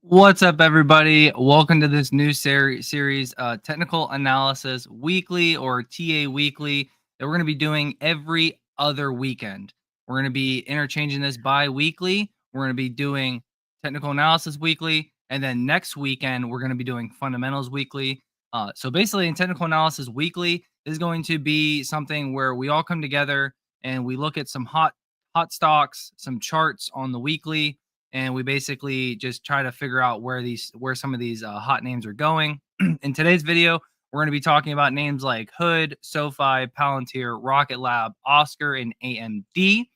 What's up, everybody? Welcome to this new series, Technical Analysis Weekly, or TA Weekly, that we're going to be doing every other weekend. We're going to be interchanging this bi-weekly. We're going to be doing Technical Analysis Weekly, and then next weekend, we're going to be doing Fundamentals Weekly. So basically, in Technical Analysis Weekly is going to be something where we all come together and we look at some hot stocks, some charts on the weekly, and we basically just try to figure out where some of these hot names are going. In today's video, we're going to be talking about names like Hood, SoFi, Palantir, Rocket Lab, Oscar, and AMD.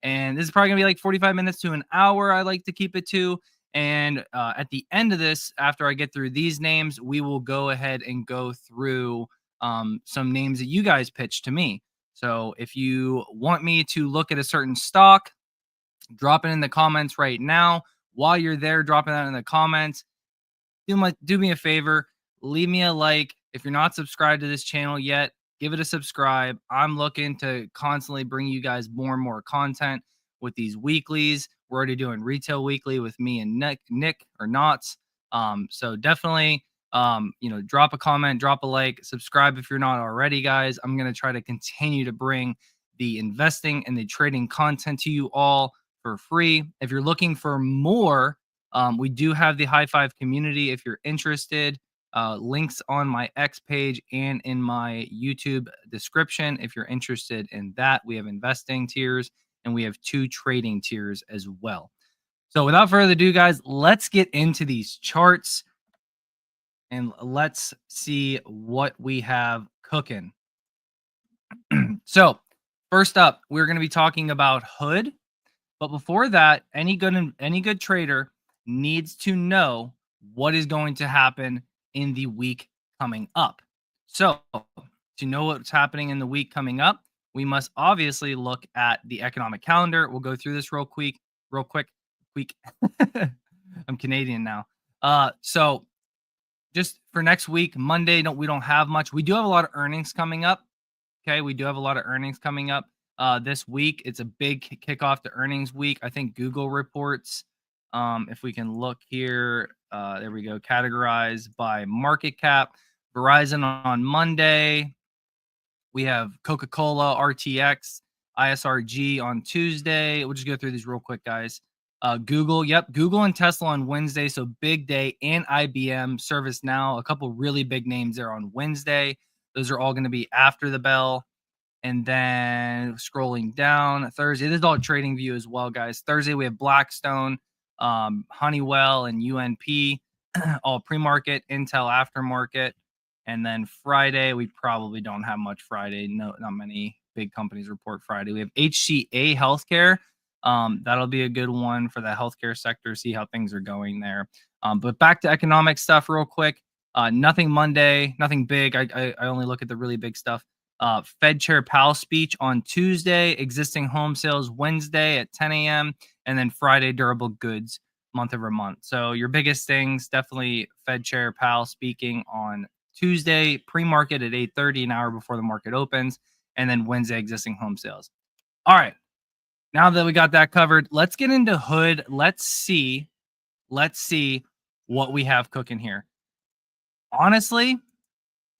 And this is probably going to be like 45 minutes to an hour. I like to keep it to. And at the end of this, after I get through these names, we will go ahead and go through some names that you guys pitched to me. So if you want me to look at a certain stock, drop it in the comments right now. While you're there, dropping that in the comments, do me a favor, leave me a like. If you're not subscribed to this channel yet, give it a subscribe. I'm looking to constantly bring you guys more and more content with these weeklies. We're already doing retail weekly with me and Nick or Knots. So definitely, drop a comment, drop a like, subscribe if you're not already, guys. I'm going to try to continue to bring the investing and the trading content to you all for free. If you're looking for more, we do have the High Five community. If you're interested, links on my X page and in my YouTube description. If you're interested in that, we have investing tiers and we have 2 trading tiers as well. So without further ado, guys, let's get into these charts and let's see what we have cooking. So first up, we're going to be talking about Hood. But before that, any good trader needs to know what is going to happen in the week coming up. So to know what's happening in the week coming up, we must obviously look at the economic calendar. We'll go through this real quick. I'm Canadian now. So just for next week, Monday, we don't have much. We do have a lot of earnings coming up. Okay, we do have a lot of earnings coming up. This week, it's a big kickoff to earnings week. I think Google reports, if we can look here, there we go, categorized by market cap. Verizon on Monday. We have Coca-Cola, RTX, ISRG on Tuesday. We'll just go through these real quick, guys. Google and Tesla on Wednesday, so big day, and IBM, ServiceNow, a couple really big names there on Wednesday. Those are all going to be after the bell. And then scrolling down, Thursday, this is all trading view as well, guys. Thursday, we have Blackstone, Honeywell, and UNP, all pre-market, Intel aftermarket. And then Friday, we probably don't have much Friday. No, not many big companies report Friday. We have HCA Healthcare. That'll be a good one for the healthcare sector, see how things are going there. But back to economic stuff real quick. Nothing Monday, nothing big. I only look at the really big stuff. Fed Chair Powell speech on Tuesday, existing home sales Wednesday at 10 a.m., and then Friday, durable goods month over month. So your biggest things, definitely Fed Chair Powell speaking on Tuesday, pre-market at 8:30, an hour before the market opens, and then Wednesday, existing home sales. All right. Now that we got that covered, let's get into Hood. Let's see what we have cooking here. Honestly,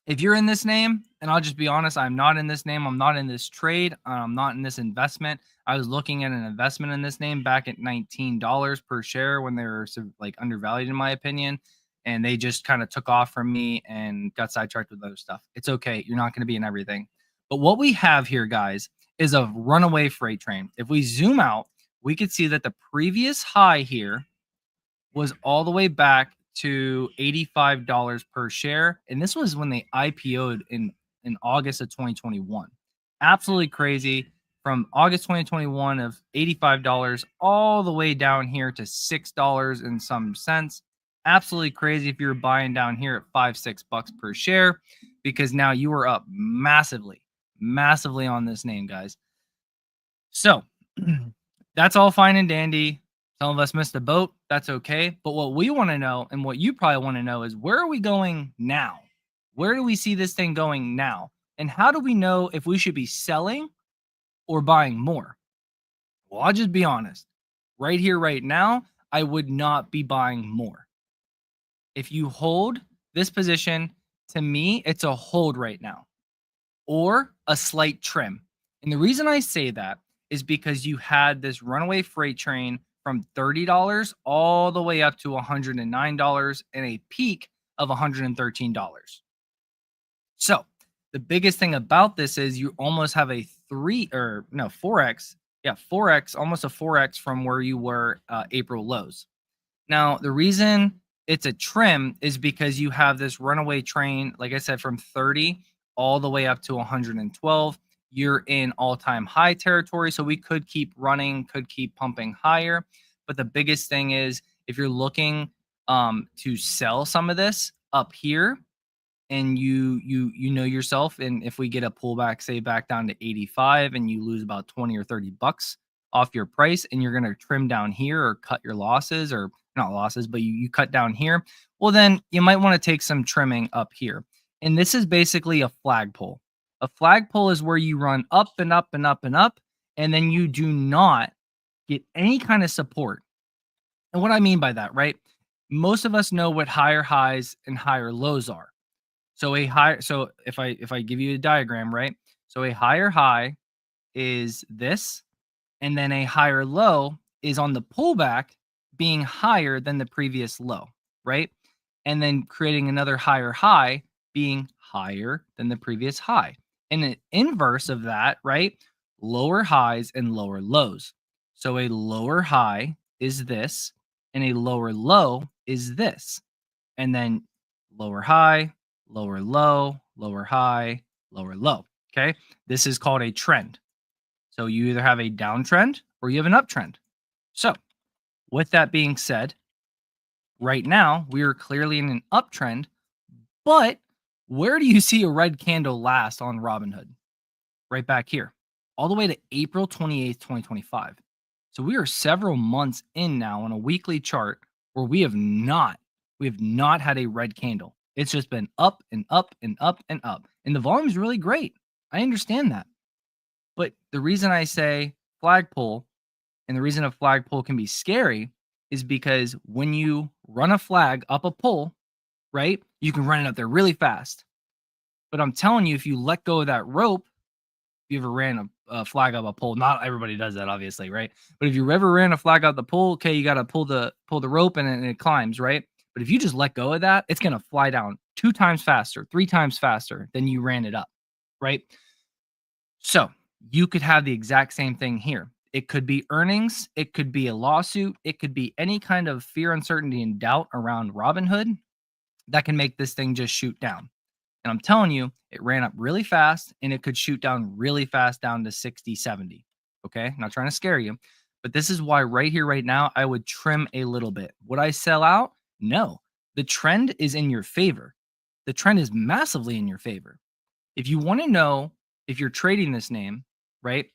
if you're in this name, and I'll just be honest, I'm not in this name. I'm not in this trade. I'm not in this investment. I was looking at an investment in this name back at $19 per share when they were like undervalued, in my opinion. And they just kind of took off from me and got sidetracked with other stuff. It's okay. You're not going to be in everything. But what we have here, guys, is a runaway freight train. If we zoom out, we could see that the previous high here was all the way back to $85 per share. And this was when they IPO'd in August of 2021. Absolutely crazy. From August 2021 of $85 all the way down here to $6 and some cents. Absolutely crazy if you're buying down here at $5-6 per share, because now you are up massively on this name, guys. So that's all fine and dandy. Some of us missed the boat. That's okay. But what we want to know, and what you probably want to know, is where are we going now? Where do we see this thing going now? And how do we know if we should be selling or buying more? Well, I'll just be honest. Right here, right now, I would not be buying more. If you hold this position, to me, it's a hold right now or a slight trim. And the reason I say that is because you had this runaway freight train from $30 all the way up to $109 and a peak of $113. So the biggest thing about this is you almost have a 4x. Yeah, 4x, almost a 4x from where you were April lows. Now, the reason it's a trim is because you have this runaway train, like I said, from 30 all the way up to 112. You're in all-time high territory, so we could keep running, could keep pumping higher. But the biggest thing is if you're looking to sell some of this up here, and you know yourself, and if we get a pullback, say back down to 85, and you lose about 20 or 30 bucks off your price, and you're going to trim down here or cut your losses, or not losses, but you cut down here, well, then you might want to take some trimming up here. And this is basically a flagpole. A flagpole is where you run up and up and up and up, and then you do not get any kind of support. And what I mean by that, right? Most of us know what higher highs and higher lows are. So if I give you a diagram, right? So a higher high is this, and then a higher low is on the pullback being higher than the previous low, right? And then creating another higher high being higher than the previous high. And an inverse of that, right? Lower highs and lower lows. So a lower high is this, and a lower low is this. And then lower high, lower low, lower high, lower low. Okay. This is called a trend. So you either have a downtrend or you have an uptrend. So with that being said, right now we are clearly in an uptrend, but where do you see a red candle last on Robinhood? Right back here, all the way to April 28th, 2025. So we are several months in now on a weekly chart where we have not had a red candle. It's just been up and up and up and up. And the volume is really great. I understand that. But the reason I say flagpole, and the reason a flagpole can be scary, is because when you run a flag up a pole, right, you can run it up there really fast. But I'm telling you, if you let go of that rope, if you ever ran a flag up a pole, not everybody does that, obviously, right? But if you ever ran a flag up the pole, okay, you got to pull the rope and it climbs, right? But if you just let go of that, it's going to fly down 2 times faster, 3 times faster than you ran it up, right? So you could have the exact same thing here. It could be earnings. It could be a lawsuit. It could be any kind of fear, uncertainty, and doubt around Robinhood that can make this thing just shoot down. And I'm telling you, it ran up really fast and it could shoot down really fast down to 60, 70. Okay. Not trying to scare you, but this is why right here, right now, I would trim a little bit. Would I sell out? No. The trend is in your favor. The trend is massively in your favor. If you want to know if you're trading this name, right?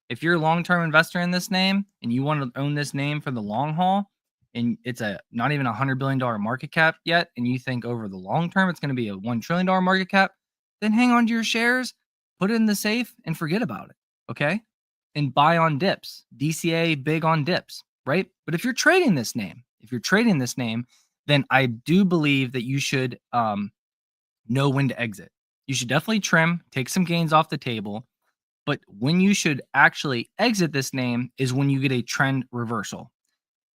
If you're a long-term investor in this name and you want to own this name for the long haul, and it's not even $100 billion market cap yet, and you think over the long term it's going to be a $1 trillion market cap, then hang on to your shares, put it in the safe, and forget about it. Okay. And buy on dips. DCA big on dips, right? But if you're trading this name, then I do believe that you should know when to exit. You should definitely trim, take some gains off the table. But when you should actually exit this name is when you get a trend reversal.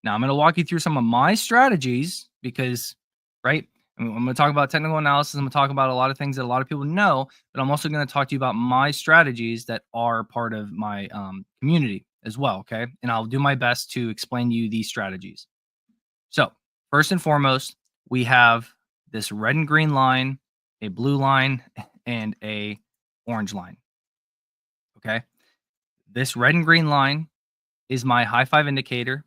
Now, I'm going to walk you through some of my strategies because, right, I'm going to talk about technical analysis. I'm going to talk about a lot of things that a lot of people know, but I'm also going to talk to you about my strategies that are part of my community as well, okay? And I'll do my best to explain to you these strategies. So, first and foremost, we have this red and green line, a blue line, and a orange line, okay? This red and green line is my high five indicator.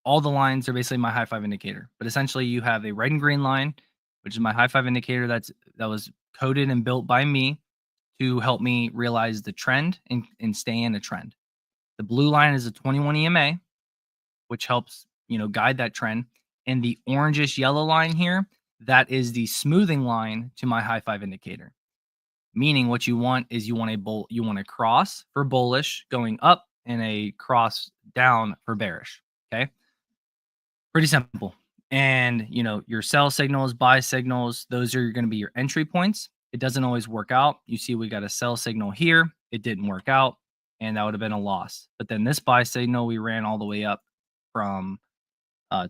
All the lines are basically my high five indicator, but essentially you have a red and green line, which is my high five indicator that was coded and built by me to help me realize the trend and stay in a trend. The blue line is a 21 EMA, which helps, guide that trend. And the orangish yellow line here, that is the smoothing line to my high five indicator. Meaning what you want is you want a cross for bullish going up and a cross down for bearish. Okay. Pretty simple. And, your sell signals, buy signals, those are going to be your entry points. It doesn't always work out. You see, we got a sell signal here. It didn't work out, and that would have been a loss. But then this buy signal, we ran all the way up from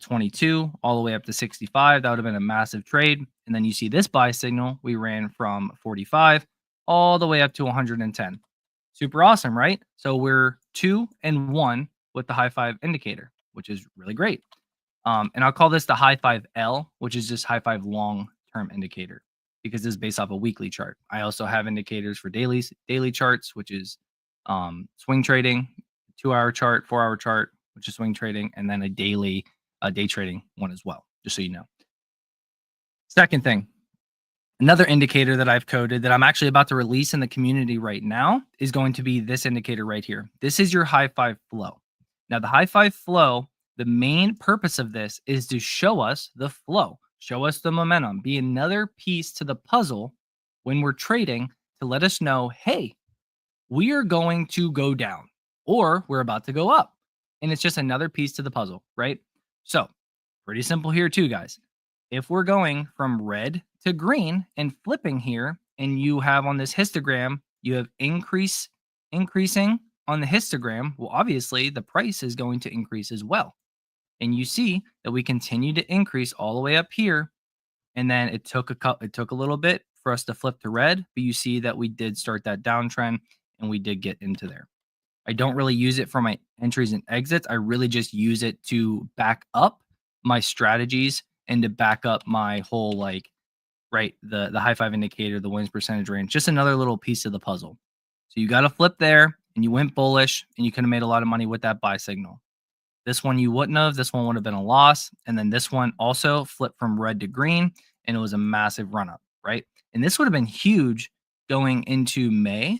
22 all the way up to 65. That would have been a massive trade. And then you see this buy signal, we ran from 45 all the way up to 110. Super awesome, right? So we're 2 and 1 with the high five indicator, which is really great. And I'll call this the high five L, which is just high five long term indicator because this is based off a weekly chart. I also have indicators for daily charts, which is swing trading, 2-hour chart, 4-hour chart, which is swing trading, and then a day trading one as well, just so you know. Second thing, another indicator that I've coded that I'm actually about to release in the community right now is going to be this indicator right here. This is your high five flow. Now, the high five flow, the main purpose of this is to show us the flow, show us the momentum, be another piece to the puzzle when we're trading to let us know, hey, we are going to go down or we're about to go up. And it's just another piece to the puzzle, right? So pretty simple here too, guys. If we're going from red to green and flipping here, and you have on this histogram, you have increasing on the histogram, well, obviously the price is going to increase as well. And you see that we continue to increase all the way up here. And then it took a little bit for us to flip to red, but you see that we did start that downtrend and we did get into there. I don't really use it for my entries and exits. I really just use it to back up my strategies and to back up my whole the high five indicator, the wins percentage range, just another little piece of the puzzle. So you got to flip there and you went bullish and you could have made a lot of money with that buy signal. This one you wouldn't have. This one would have been a loss. And then this one also flipped from red to green and it was a massive run up, right? And this would have been huge going into May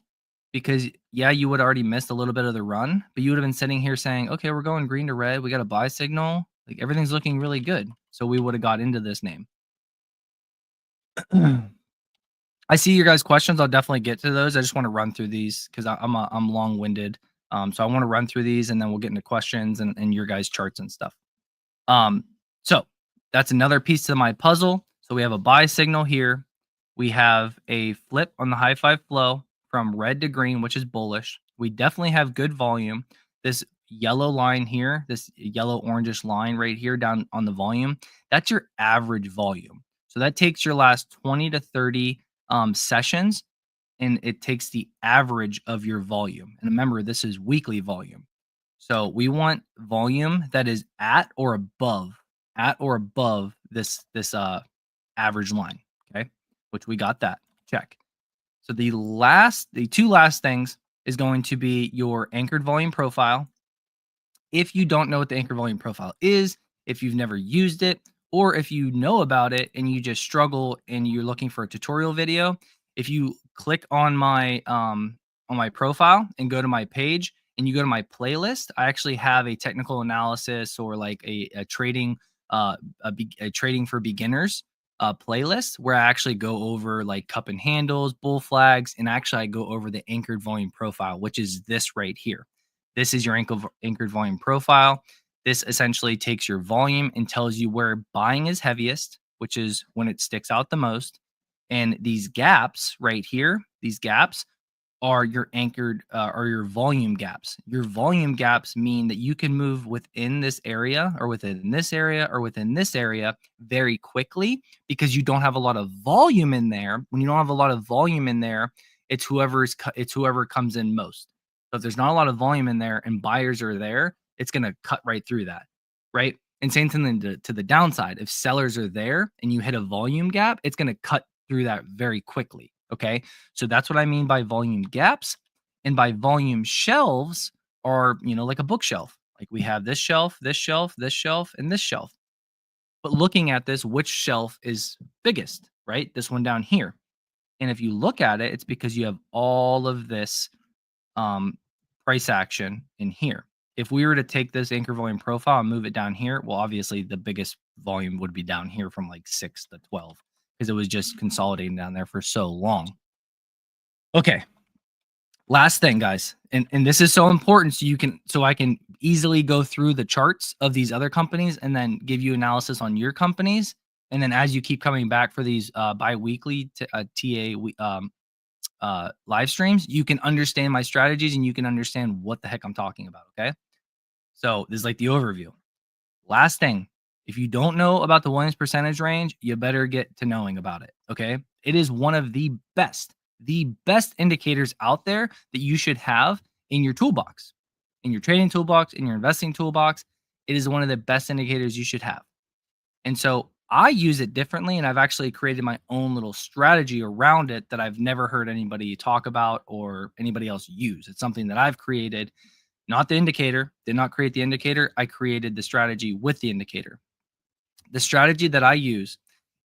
because, yeah, you would already missed a little bit of the run, but you would have been sitting here saying, okay, we're going green to red. We got a buy signal. Like everything's looking really good. So we would have got into this name. I see your guys' questions. I'll definitely get to those. I just want to run through these because I'm long-winded. So I want to run through these and then we'll get into questions and your guys' charts and stuff. So that's another piece to my puzzle. So we have a buy signal here. We have a flip on the high five flow from red to green, which is bullish. We definitely have good volume. This yellow line here, this yellow orangish line right here down on the volume, that's your average volume. So that takes your last 20 to 30 sessions and it takes the average of your volume. And remember, this is weekly volume. So we want volume that is at or above this average line, okay? Which we got that, check. So the two last things is going to be your anchored volume profile. If you don't know what the anchored volume profile is, if you've never used it, or if you know about it and you just struggle and you're looking for a tutorial video, if you click on my profile and go to my page and you go to my playlist, I actually have a technical analysis or like a trading a trading for beginners playlist where I actually go over like cup and handles, bull flags, and actually I go over the anchored volume profile, which is this right here. This is your anchored volume profile. This essentially takes your volume and tells you where buying is heaviest, which is when it sticks out the most. And these gaps right here, these gaps are your anchored or your volume gaps. Your volume gaps mean that you can move within this area or within this area or within this area very quickly because you don't have a lot of volume in there. When you don't have a lot of volume in there, it's whoever comes in most. So if there's not a lot of volume in there and buyers are there, it's going to cut right through that, right? And same thing to the downside. If sellers are there and you hit a volume gap, it's going to cut through that very quickly. Okay. So that's what I mean by volume gaps. And by volume shelves are, like a bookshelf. Like we have this shelf, this shelf, this shelf, and this shelf. But looking at this, which shelf is biggest, right? This one down here. And if you look at it, it's because you have all of this price action in here. If we were to take this anchor volume profile and move it down here, well, obviously the biggest volume would be down here from like 6 to 12 because it was just consolidating down there for so long. Okay. Last thing, guys, and this is so important so I can easily go through the charts of these other companies and then give you analysis on your companies. And then as you keep coming back for these bi-weekly live streams, you can understand my strategies and you can understand what the heck I'm talking about. Okay. So this is like the overview. Last thing, if you don't know about the Williams percentage range, you better get to knowing about it. Okay. It is one of the best indicators out there that you should have in your toolbox, in your trading toolbox, in your investing toolbox. It is one of the best indicators you should have. And so I use it differently, and I've actually created my own little strategy around it that I've never heard anybody talk about or anybody else use. It's something that I've created, not the indicator, did not create the indicator. I created the strategy with the indicator. The strategy that I use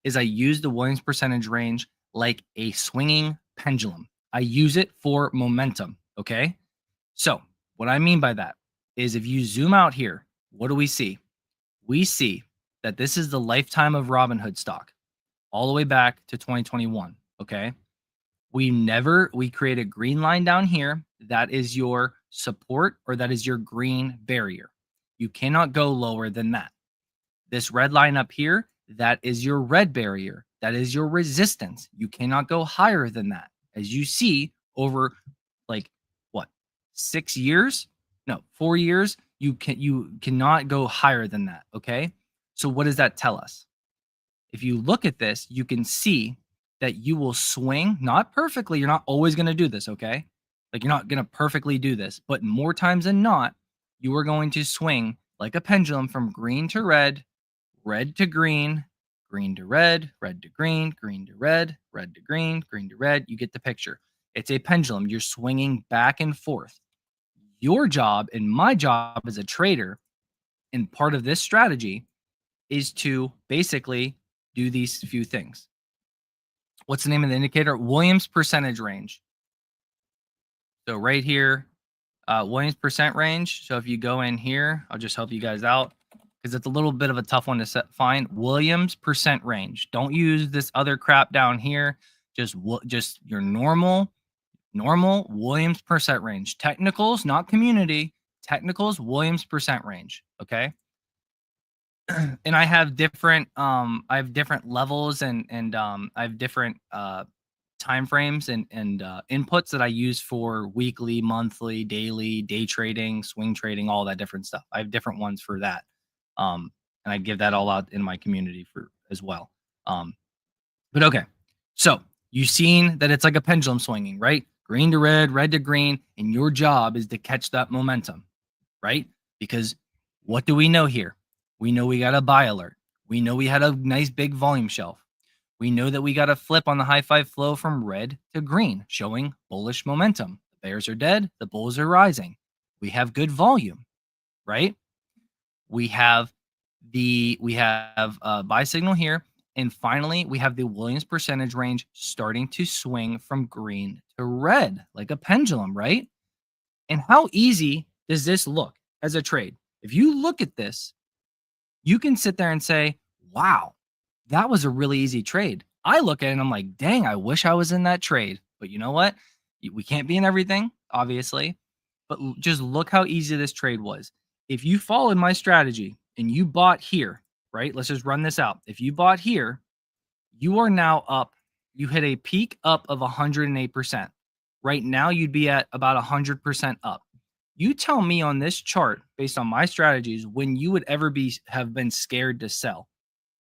is I use the Williams percentage range like a swinging pendulum. I use it for momentum. Okay. So, what I mean by that is if you zoom out here, what do we see? We see that this is the lifetime of Robinhood stock all the way back to 2021. Okay. We create a green line down here. That is your support, or that is your green barrier. You cannot go lower than that. This red line up here, that is your red barrier. That is your resistance. You cannot go higher than that. As you see over like what, 6 years? No, 4 years, you cannot go higher than that, okay? So what does that tell us? If you look at this, you can see that you will swing, not perfectly. You're not always going to do this, okay? Like you're not going to perfectly do this, but more times than not, you are going to swing like a pendulum from green to red to green, green to red to green, green to red to green, green to red. You get the picture. It's a pendulum. You're swinging back and forth. Your job and my job as a trader, and part of this strategy, is to basically do these few things. What's the name of the indicator? Williams percentage range. So right here, Williams percent range. So if you go in here, I'll just help you guys out because it's a little bit of a tough one to find. Williams percent range. Don't use this other crap down here. Just your normal Williams percent range. Technicals, not community. Technicals, Williams percent range. Okay. And I have different levels and I have different time frames and inputs that I use for weekly, monthly, daily, day trading, swing trading, all that different stuff. I have different ones for that. And I give that all out in my community for as well. But okay. So you've seen that it's like a pendulum swinging, right? Green to red to green, and your job is to catch that momentum, right? Because what do we know here? We know we got a buy alert. We know we had a nice big volume shelf. We know that we got a flip on the high five flow from red to green, showing bullish momentum. The bears are dead. The bulls are rising. We have good volume, right? We have a buy signal here. And finally, we have the Williams percentage range starting to swing from green to red, like a pendulum, right? And how easy does this look as a trade? If you look at this, you can sit there and say, wow, that was a really easy trade. I look at it and I'm like, dang, I wish I was in that trade. But you know what? We can't be in everything, obviously. But just look how easy this trade was. If you followed my strategy and you bought here, right? Let's just run this out. If you bought here, you are now up. You hit a peak up of 108%. Right now, you'd be at about 100% up. You tell me on this chart, based on my strategies, when you would ever have been scared to sell.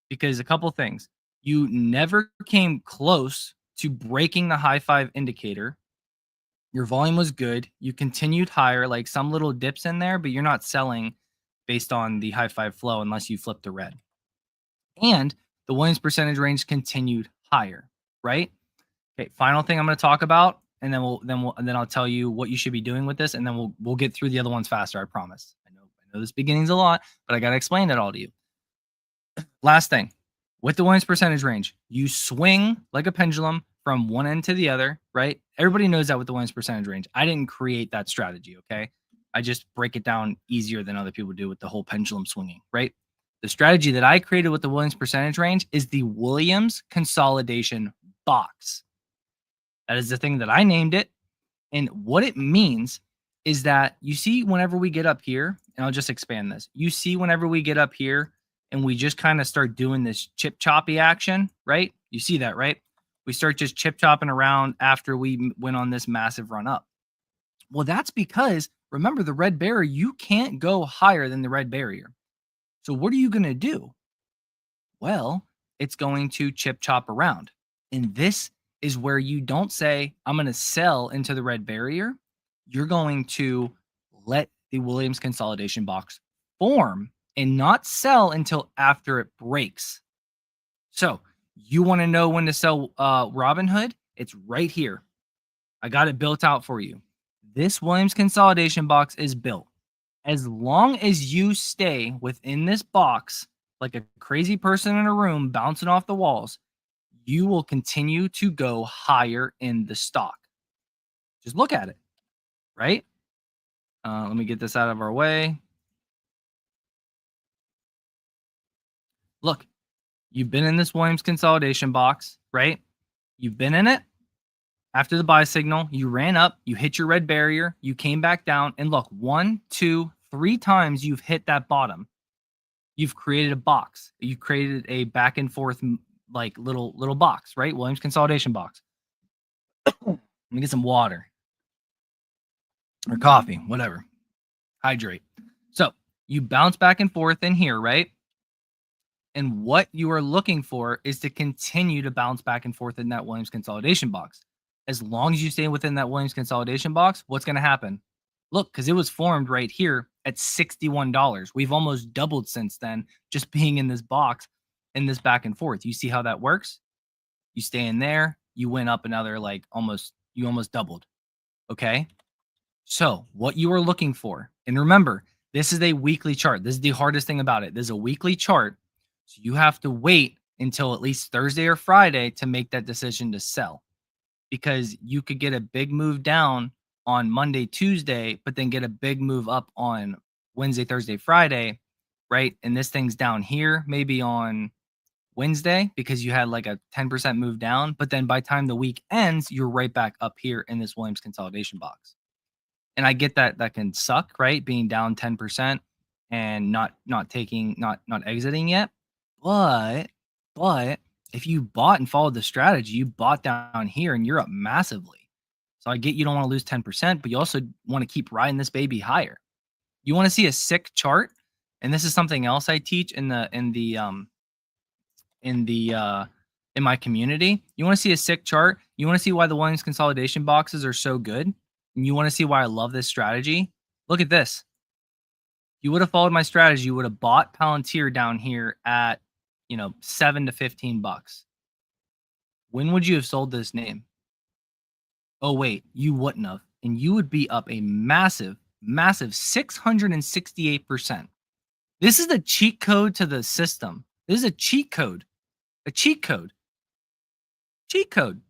Because a couple things, you never came close to breaking the high five indicator. Your volume was good. You continued higher, like some little dips in there, but you're not selling based on the high five flow unless you flip to red. And the Williams percentage range continued higher, right? Okay, final thing I'm going to talk about, and then I'll tell you what you should be doing with this, and then we'll get through the other ones faster, I promise. I know this beginning's a lot, but I got to explain it all to you. Last thing, with the Williams percentage range, you swing like a pendulum from one end to the other, right? Everybody knows that with the Williams percentage range. I didn't create that strategy, okay? I just break it down easier than other people do with the whole pendulum swinging, right? The strategy that I created with the Williams percentage range is the Williams consolidation box. That is the thing that I named it. And what it means is that you see whenever we get up here, and I'll just expand this. You see whenever we get up here and we just kind of start doing this chip choppy action, right? You see that, right? We start just chip chopping around after we went on this massive run up. Well, that's because remember the red barrier, you can't go higher than the red barrier. So what are you going to do? Well, it's going to chip chop around. And this is where you don't say, I'm going to sell into the red barrier. You're going to let the Williams consolidation box form and not sell until after it breaks. So you want to know when to sell Robinhood? It's right here. I got it built out for you. This Williams consolidation box is built. As long as you stay within this box like a crazy person in a room bouncing off the walls, you will continue to go higher in the stock. Just look at it, right? Let me get this out of our way. Look, you've been in this Williams consolidation box, right? You've been in it. After the buy signal, you ran up, you hit your red barrier, you came back down, and look, 1, 2, 3 times you've hit that bottom. You've created a box. You created a back and forth like little box, right? Williams consolidation box. Let me get some water or coffee, whatever. Hydrate. So you bounce back and forth in here, right? And what you are looking for is to continue to bounce back and forth in that Williams consolidation box. As long as you stay within that Williams consolidation box, what's going to happen? Look, because it was formed right here at $61. We've almost doubled since then, just being in this box, in this back and forth. You see how that works? You stay in there, you went up another you almost doubled. Okay. So what you are looking for, and remember, this is a weekly chart. This is the hardest thing about it. This is a weekly chart. So you have to wait until at least Thursday or Friday to make that decision to sell, because you could get a big move down on Monday, Tuesday, but then get a big move up on Wednesday, Thursday, Friday, right? And this thing's down here maybe on Wednesday because you had like a 10% move down, but then by the time the week ends, you're right back up here in this Williams consolidation box. And I get that that can suck, right? Being down 10% and not exiting yet. But if you bought and followed the strategy, you bought down here and you're up massively. So I get you don't want to lose 10%, but you also want to keep riding this baby higher. You want to see a sick chart, and this is something else I teach in my community. You want to see a sick chart. You want to see why the Williams consolidation boxes are so good. And you want to see why I love this strategy. Look at this. You would have followed my strategy. You would have bought Palantir down here at, $7 to $15. When would you have sold this name? Oh, wait, you wouldn't have. And you would be up a massive 668%. This is a cheat code to the system. This is a cheat code. A cheat code. Cheat code.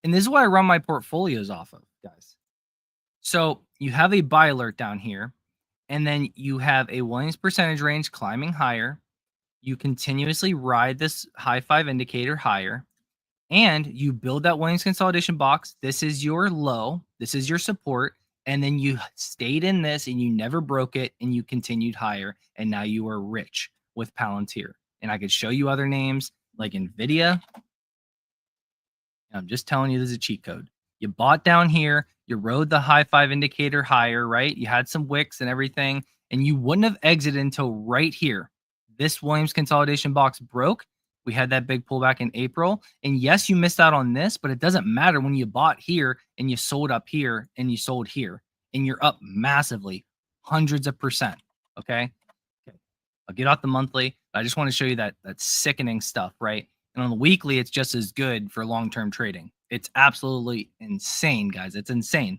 And this is what I run my portfolios off of, guys. So you have a buy alert down here, and then you have a Williams percentage range climbing higher. You continuously ride this high 5 indicator higher, and you build that Williams consolidation box. This is your low. This is your support. And then you stayed in this and you never broke it, and you continued higher. And now you are rich with Palantir. And I could show you other names like NVIDIA. I'm just telling you, this is a cheat code. You bought down here, you rode the high 5 indicator higher, right? You had some wicks and everything, and you wouldn't have exited until right here. This Williams consolidation box broke. We had that big pullback in April. And yes, you missed out on this, but it doesn't matter when you bought here and you sold up here and you sold here, and you're up massively, hundreds of percent. Okay. I'll get off the monthly. I just want to show you that sickening stuff, right? And on the weekly, it's just as good for long-term trading. It's absolutely insane, guys. It's insane.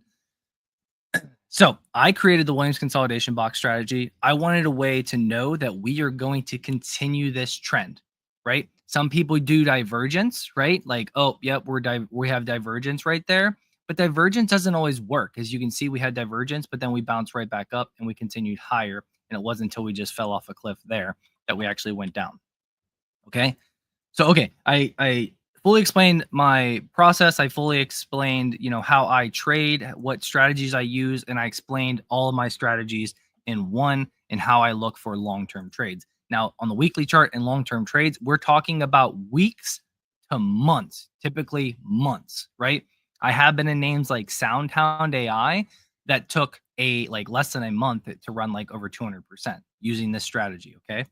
So I created the Williams consolidation box strategy. I wanted a way to know that we are going to continue this trend, right? Some people do divergence, right? Like, oh, yep, we have divergence right there. But divergence doesn't always work. As you can see, we had divergence, but then we bounced right back up and we continued higher. And it wasn't until we just fell off a cliff there that we actually went down. Okay. So, okay, I fully explained my process. I fully explained, how I trade, what strategies I use, and I explained all of my strategies in one and how I look for long-term trades. Now, on the weekly chart and long-term trades, we're talking about weeks to months, typically months, right? I have been in names like SoundHound AI that took less than a month to run like over 200% using this strategy, okay?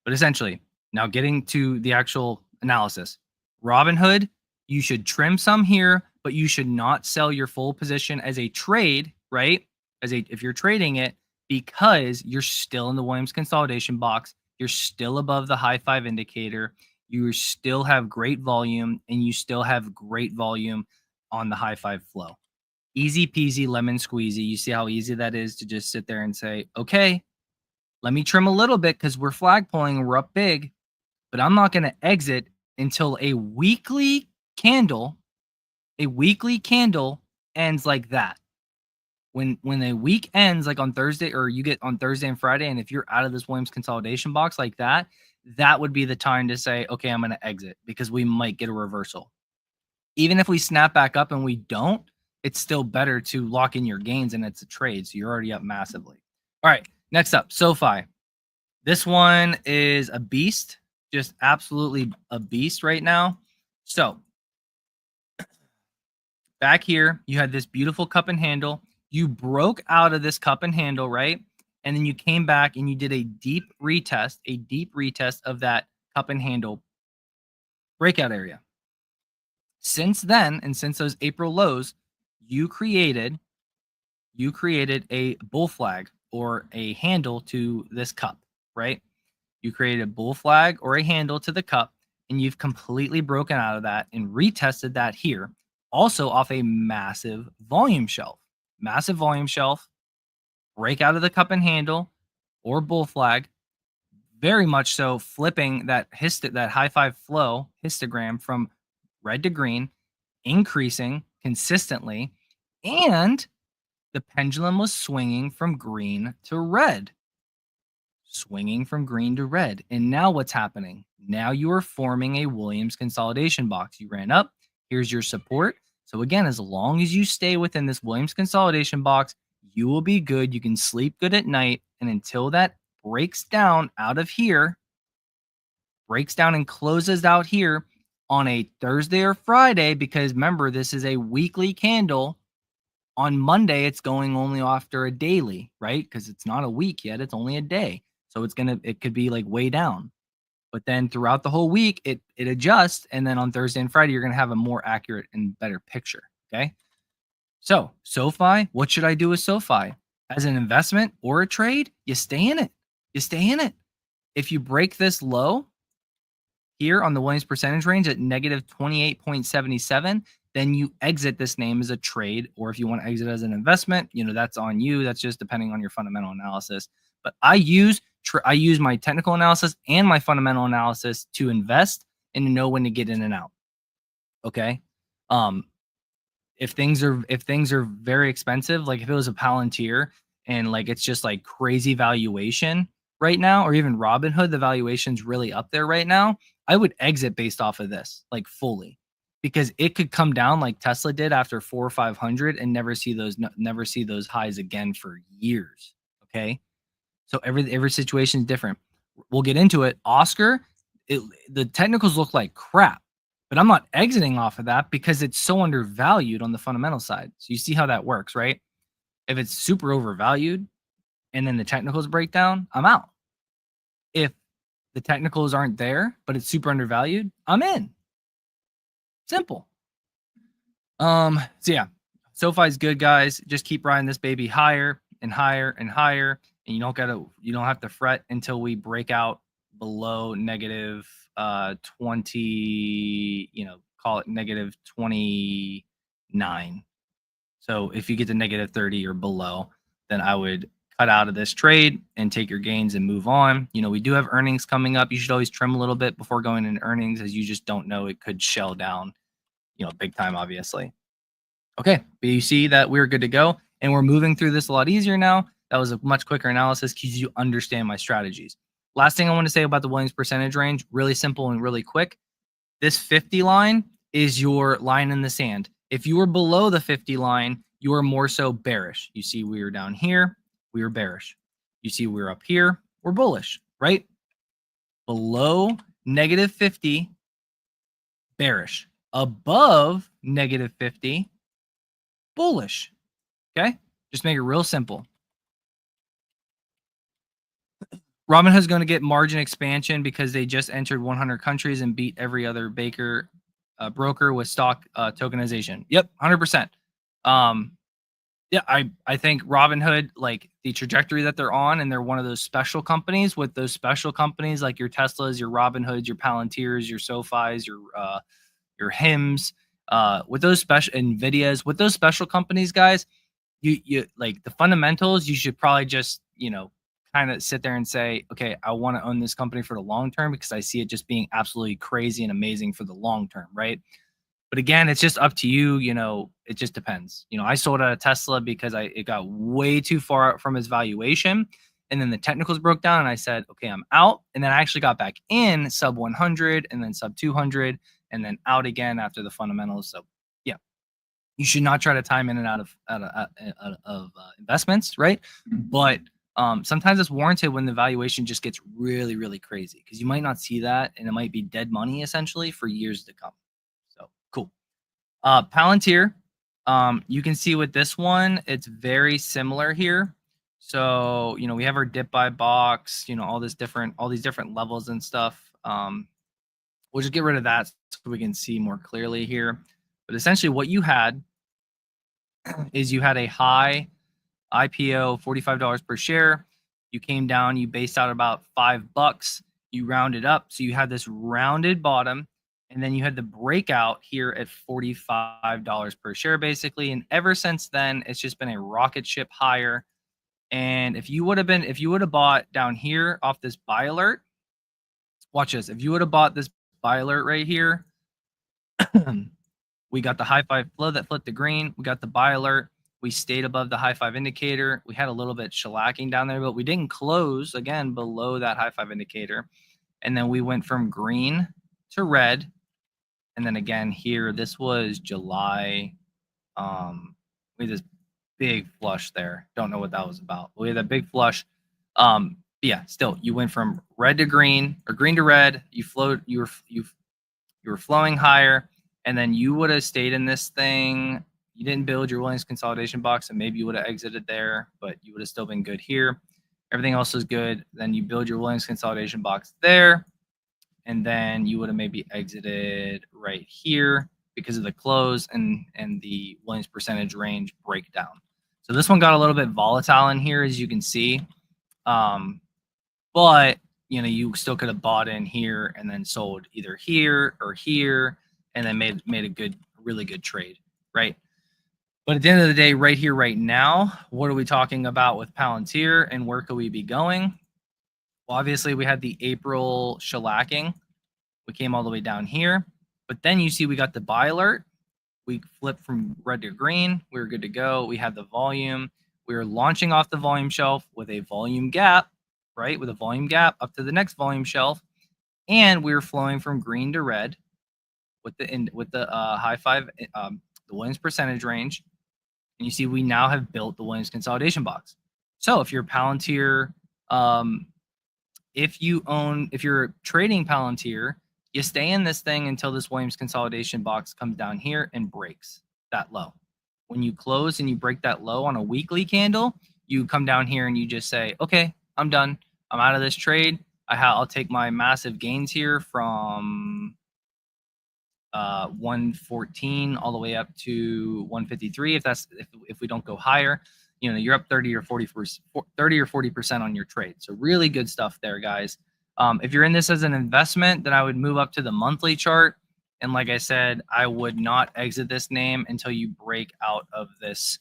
But essentially, now getting to the actual analysis. Robinhood, you should trim some here, but you should not sell your full position as a trade, right? If you're trading it, because you're still in the Williams consolidation box, you're still above the high five indicator, you still have great volume, and you still have great volume on the high five flow. Easy peasy lemon squeezy. You see how easy that is to just sit there and say, okay, let me trim a little bit because we're flag pulling and we're up big, but I'm not going to exit until a weekly candle ends like that. When a week ends like on Thursday, or you get on Thursday and Friday, and if you're out of this Williams consolidation box like that, that would be the time to say, okay, I'm going to exit because we might get a reversal. Even if we snap back up and we don't, it's still better to lock in your gains and it's a trade. So you're already up massively. All right, next up, SoFi. This one is a beast, just absolutely a beast right now. So back here, you had this beautiful cup and handle. You broke out of this cup and handle, right? And then you came back and you did a deep retest of that cup and handle breakout area. Since then, and since those April lows, you created a bull flag or a handle to this cup, right? You created a bull flag or a handle to the cup, and you've completely broken out of that and retested that here, also off a massive volume shelf. Break out of the cup and handle or bull flag, very much so flipping that high five flow histogram from red to green, increasing consistently, and the pendulum was swinging from green to red. And now what's happening? Now you are forming a Williams consolidation box. You ran up. Here's your support. So again, as long as you stay within this Williams consolidation box, you will be good. You can sleep good at night. And until that breaks down out of here, breaks down and closes out here on a Thursday or Friday, because remember, this is a weekly candle. On Monday, it's going only after a daily, right? Because it's not a week yet. It's only a day. So it could be like way down. But then throughout the whole week, it adjusts. And then on Thursday and Friday, you're going to have a more accurate and better picture. Okay. So SoFi, what should I do with SoFi? As an investment or a trade? You stay in it. If you break this low here on the Williams percentage range at negative 28.77, then you exit this name as a trade. Or if you want to exit as an investment, that's on you. That's just depending on your fundamental analysis. But I use my technical analysis and my fundamental analysis to invest and to know when to get in and out. Okay. If things are very expensive, like if it was a Palantir and like it's just like crazy valuation right now, or even Robinhood, the valuation's really up there right now, I would exit based off of this, like fully, because it could come down like Tesla did after 400 or 500 and never see those highs again for years. Okay. So every situation is different. We'll get into it. Oscar, the technicals look like crap, but I'm not exiting off of that because it's so undervalued on the fundamental side. So you see how that works, right? If it's super overvalued and then the technicals break down, I'm out. If the technicals aren't there, but it's super undervalued, I'm in. Simple. So yeah, SoFi's good, guys. Just keep riding this baby higher and higher and higher. And you don't have to fret until we break out below negative 20, call it negative 29. So if you get to negative 30 or below, then I would cut out of this trade and take your gains and move on. We do have earnings coming up. You should always trim a little bit before going into earnings, as you just don't know, it could shell down, big time, obviously. Okay, but you see that we're good to go, and we're moving through this a lot easier now. That was a much quicker analysis because you understand my strategies. Last thing I want to say about the Williams percentage range, really simple and really quick. This 50 line is your line in the sand. If you were below the 50 line, you are more so bearish. You see, we were down here, we were bearish. You see, we're up here, we're bullish, right? Below negative 50, bearish. Above negative 50, bullish. Okay? Just make it real simple. Robinhood's going to get margin expansion because they just entered 100 countries and beat every other broker with stock tokenization. Yep, 100%. Yeah, I think Robinhood, like the trajectory that they're on, and they're one of those special companies. With those special companies like your Teslas, your Robinhoods, your Palantirs, your SoFis, your HIMs, with those special Nvidias, with those special companies, guys, you like the fundamentals. You should probably just kind of sit there and say, okay, I want to own this company for the long term because I see it just being absolutely crazy and amazing for the long term, right? But again, it's just up to you. It just depends. I sold out of Tesla because it got way too far out from its valuation. And then the technicals broke down and I said, okay, I'm out. And then I actually got back in sub 100 and then sub 200 and then out again after the fundamentals. So yeah, you should not try to time in and out of investments, right? But sometimes it's warranted when the valuation just gets really, really crazy because you might not see that and it might be dead money essentially for years to come. So cool. Palantir, you can see with this one, it's very similar here. So, we have our dip buy box, all these different levels and stuff. We'll just get rid of that so we can see more clearly here. But essentially what you had is you had a high IPO, $45 per share. You came down, you based out about $5. You rounded up. So you had this rounded bottom. And then you had the breakout here at $45 per share, basically. And ever since then, it's just been a rocket ship higher. And if you would have bought down here off this buy alert, watch this. If you would have bought this buy alert right here, we got the high five flow that flipped to green. We got the buy alert. We stayed above the high five indicator. We had a little bit shellacking down there, but we didn't close again below that high five indicator. And then we went from green to red. And then again here, this was July. We had this big flush there. Don't know what that was about. We had that big flush. Yeah, still, you went from red to green or green to red. You were flowing higher, and then you would have stayed in this thing. You didn't build your Williams consolidation box, and maybe you would have exited there, but you would have still been good here. Everything else is good. Then you build your Williams consolidation box there. And then you would have maybe exited right here because of the close and the Williams percentage range breakdown. So this one got a little bit volatile in here, as you can see. But you still could have bought in here and then sold either here or here, and then made a really good trade, right? But at the end of the day, right here, right now, what are we talking about with Palantir and where could we be going? Well, obviously, we had the April shellacking. We came all the way down here. But then you see we got the buy alert. We flipped from red to green. We were good to go. We had the volume. We were launching off the volume shelf with a volume gap, right? With a volume gap up to the next volume shelf. And we were flowing from green to red with the high five, the Williams percentage range. And you see we now have built the Williams consolidation box. So if you're Palantir, if you're trading Palantir, you stay in this thing until this Williams consolidation box comes down here and breaks that low. When you close and you break that low on a weekly candle, you come down here and you just say, okay, I'm done. I'm out of this trade. I'll take my massive gains here from 114 all the way up to 153. If we don't go higher, you're up 30 or 40% on your trade. So really good stuff there, guys. If you're in this as an investment, then I would move up to the monthly chart. And like I said, I would not exit this name until you break out of this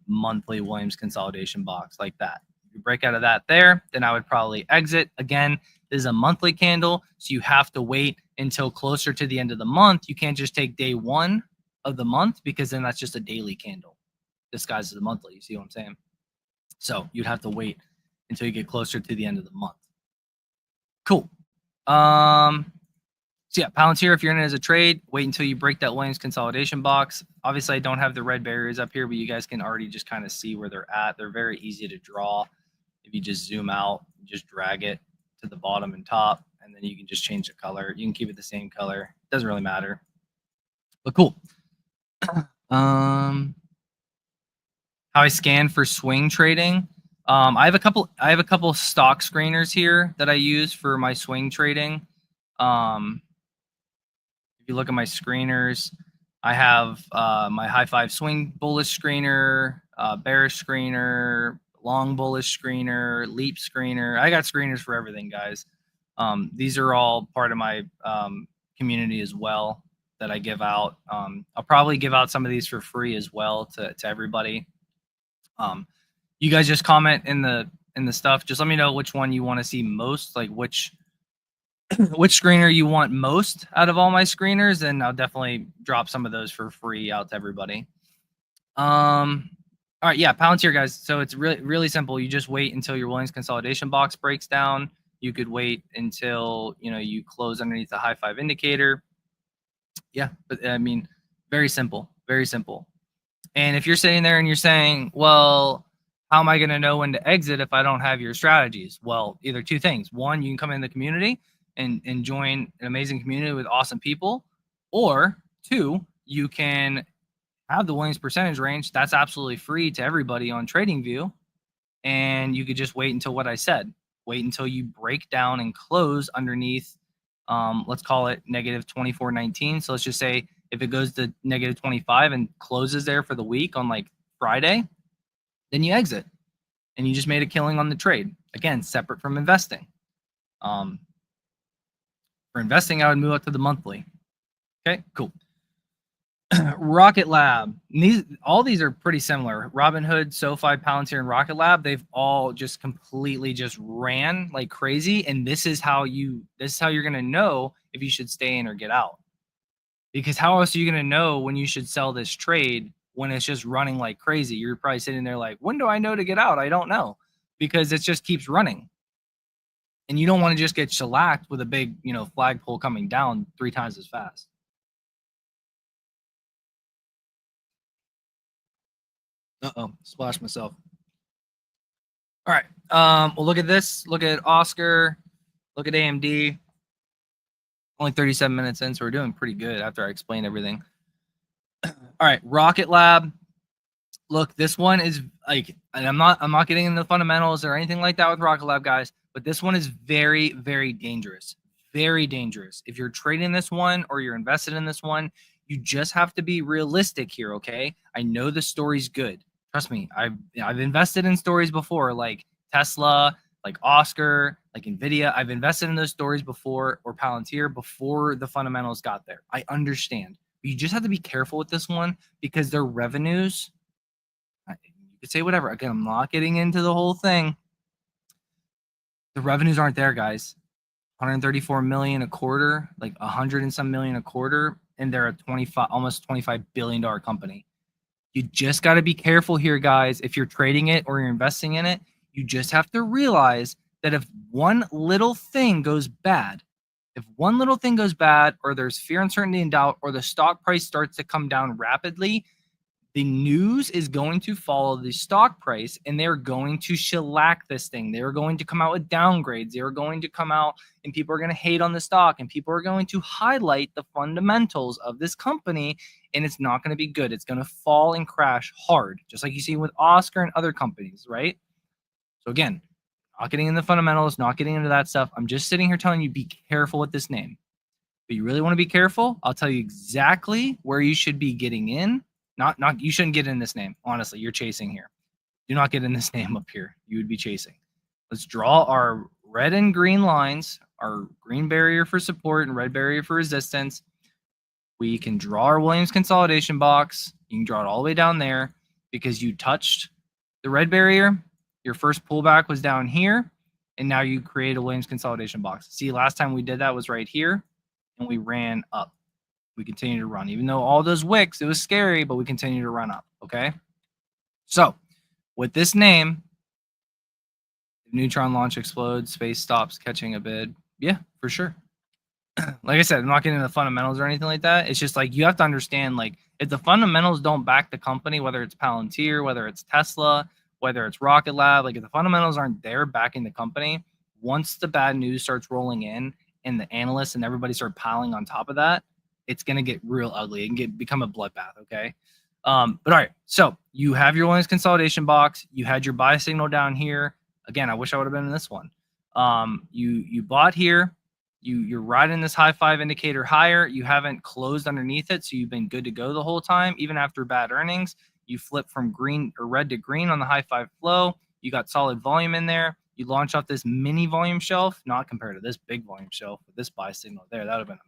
monthly Williams consolidation box like that. If you break out of that there, then I would probably exit. Again, this is a monthly candle, so you have to wait until closer to the end of the month. You can't just take day one of the month because then that's just a daily candle disguised as a monthly. You see what I'm saying? So you'd have to wait until you get closer to the end of the month. Cool. So yeah, Palantir, if you're in it as a trade, wait until you break that Williams consolidation box. Obviously, I don't have the red barriers up here, but you guys can already just kind of see where they're at. They're very easy to draw. If you just zoom out, just drag it to the bottom and top, and then you can just change the color. You can keep it the same color. It doesn't really matter. But cool. How I scan for swing trading. I have a couple stock screeners here that I use for my swing trading. If you look at my screeners, I have my high five swing bullish screener, bearish screener, long bullish screener, leap screener. I got screeners for everything, guys. These are all part of my community as well that I give out. I'll probably give out some of these for free as well to everybody. You guys just comment in the stuff. Just let me know which one you want to see most, like which screener you want most out of all my screeners, and I'll definitely drop some of those for free out to everybody. All right, yeah, Palantir, guys. So it's really simple. You just wait until your Williams consolidation box breaks down. You could wait until you close underneath the high five indicator. Yeah, but I mean, very simple, very simple. And if you're sitting there and you're saying, well, how am I going to know when to exit if I don't have your strategies? Well, either two things. One, you can come in the community and join an amazing community with awesome people. Or two, you can have the Williams percentage range. That's absolutely free to everybody on TradingView. And you could just wait until what I said. Wait until you break down and close underneath, let's call it negative 24.19. So let's just say if it goes to negative 25 and closes there for the week on like Friday, then you exit and you just made a killing on the trade. Again, separate from investing. For investing, I would move up to the monthly. Okay, cool. Rocket Lab. All these are pretty similar. Robinhood, SoFi, Palantir, and Rocket Lab. They've all just completely just ran like crazy. And this is how you're gonna know if you should stay in or get out. Because how else are you gonna know when you should sell this trade when it's just running like crazy? You're probably sitting there like, when do I know to get out? I don't know. Because it just keeps running. And you don't want to just get shellacked with a big, flagpole coming down 3 times as fast. Splashed myself. All right. Well, look at this. Look at Oscar. Look at AMD. Only 37 minutes in, so we're doing pretty good after I explain everything. All right, Rocket Lab. Look, this one is like, and I'm not getting into the fundamentals or anything like that with Rocket Lab, guys, but this one is very, very dangerous. Very dangerous. If you're trading this one or you're invested in this one, you just have to be realistic here, okay? I know the story's good. Trust me, I've invested in stories before, like Tesla, like Oscar, like Nvidia. I've invested in those stories before, or Palantir, before the fundamentals got there. I understand. But you just have to be careful with this one because their revenues, you could say whatever. Again, I'm not getting into the whole thing. The revenues aren't there, guys. 134 million a quarter, like 100 and some million a quarter, and they're a almost $25 billion company. You just got to be careful here, guys. If you're trading it or you're investing in it, you just have to realize that if one little thing goes bad, or there's fear, uncertainty, and doubt, or the stock price starts to come down rapidly, the news is going to follow the stock price, and they're going to shellac this thing. They're going to come out with downgrades. They're going to come out, and people are going to hate on the stock, and people are going to highlight the fundamentals of this company, and it's not going to be good. It's going to fall and crash hard, just like you see with Oscar and other companies, right? So again, not getting into the fundamentals, not getting into that stuff. I'm just sitting here telling you, be careful with this name. But you really want to be careful? I'll tell you exactly where you should be getting in. Not you shouldn't get in this name. Honestly, you're chasing here. Do not get in this name up here. You would be chasing. Let's draw our red and green lines, our green barrier for support and red barrier for resistance. We can draw our Williams consolidation box. You can draw it all the way down there because you touched the red barrier. Your first pullback was down here, and now you create a Williams consolidation box. See, last time we did that was right here, and we ran up. We continue to run. Even though all those wicks, it was scary, but we continue to run up, okay? So, with this name, neutron launch explodes, space stops catching a bid. Yeah, for sure. like I said, I'm not getting into the fundamentals or anything like that. It's just like you have to understand, like, if the fundamentals don't back the company, whether it's Palantir, whether it's Tesla, whether it's Rocket Lab, like if the fundamentals aren't there backing the company, once the bad news starts rolling in and the analysts and everybody start piling on top of that, it's gonna get real ugly and become a bloodbath. Okay. But all right, so you have your Williams consolidation box. You had your buy signal down here. Again, I wish I would have been in this one. You bought here. You're riding this high five indicator higher. You haven't closed underneath it, so you've been good to go the whole time, even after bad earnings. You flip from green or red to green on the high five flow. You got solid volume in there. You launch off this mini volume shelf, not compared to this big volume shelf with this buy signal there. That would have been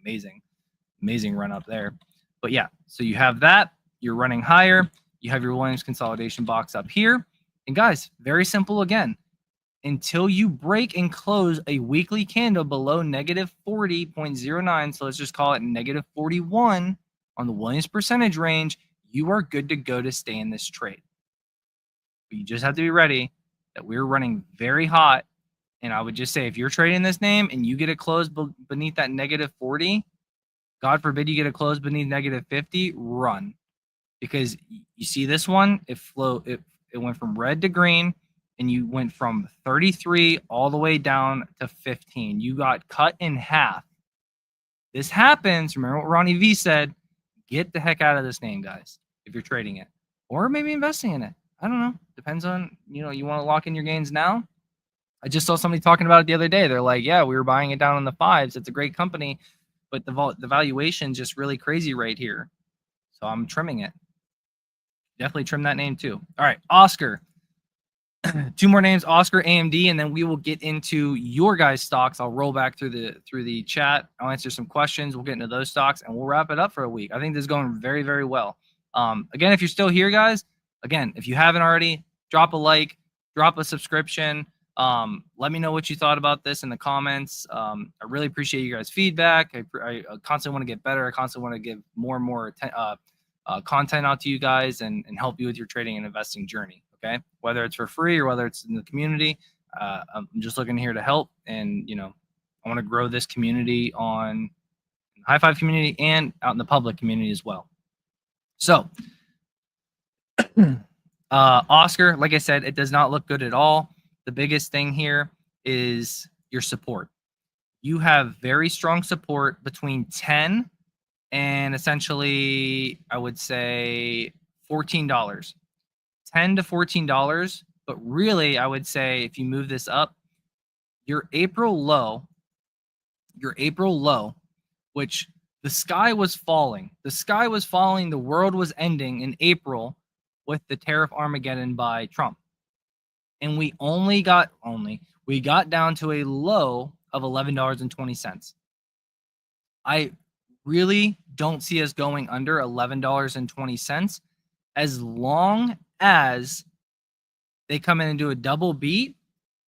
amazing run up there. But yeah, so you have that. You're running higher. You have your Williams consolidation box up here. And guys, very simple again. Until you break and close a weekly candle below negative 40.09, so let's just call it negative 41 on the Williams percentage range, you are good to go to stay in this trade. But you just have to be ready that we're running very hot. And I would just say, if you're trading this name and you get a close beneath that negative 40, God forbid you get a close beneath negative 50, run. Because you see this one, it went from red to green, and you went from 33 all the way down to 15. You got cut in half. This happens. Remember what RonnieV said. Get the heck out of this name, guys, if you're trading it. Or maybe investing in it. I don't know. Depends on, you want to lock in your gains now. I just saw somebody talking about it the other day. They're like, yeah, we were buying it down in the fives. It's a great company, but the valuation's just really crazy right here. So I'm trimming it. Definitely trim that name too. All right, Oscar. Two more names, Oscar, AMD, and then we will get into your guys' stocks. I'll roll back through the chat. I'll answer some questions. We'll get into those stocks, and we'll wrap it up for a week. I think this is going very, very well. Again, if you're still here, guys, again, if you haven't already, drop a like, drop a subscription. Let me know what you thought about this in the comments. I really appreciate you guys' feedback. I constantly want to get better. I constantly want to give more and more content out to you guys and help you with your trading and investing journey. Okay, whether it's for free or whether it's in the community, I'm just looking here to help. And I want to grow this community on the high five community and out in the public community as well. So, Oscar, like I said, it does not look good at all. The biggest thing here is your support. You have very strong support between 10 and essentially, I would say $14. $10 to $14, but really, I would say if you move this up, your April low, which the sky was falling. The world was ending in April with the tariff Armageddon by Trump. And we got down to a low of $11.20. I really don't see us going under $11.20 as long as they come in and do a double beat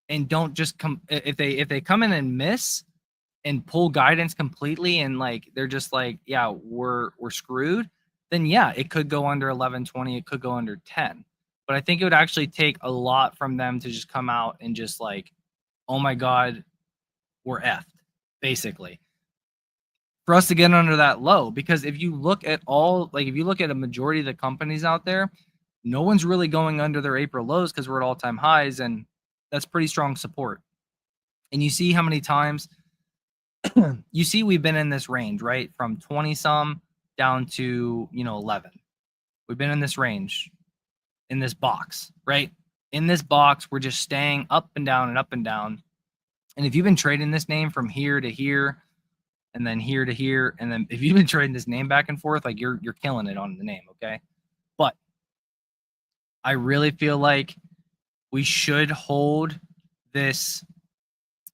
and don't just come. If they come in and miss and pull guidance completely and like they're just like, yeah, we're screwed, then yeah, it could go under 11.20, it could go under 10. But I think it would actually take a lot from them to just come out and just like, oh my God, we're effed, basically, for us to get under that low. Because if you look at a majority of the companies out there, no one's really going under their April lows because we're at all-time highs, and that's pretty strong support. And you see how many times we've been in this range, right? From 20 some down to 11. We've been in this range, in this box, right? In this box, we're just staying up and down and up and down. And if you've been trading this name from here to here, and then here to here, and then if you've been trading this name back and forth, like you're killing it on the name, okay? But I really feel like we should hold this,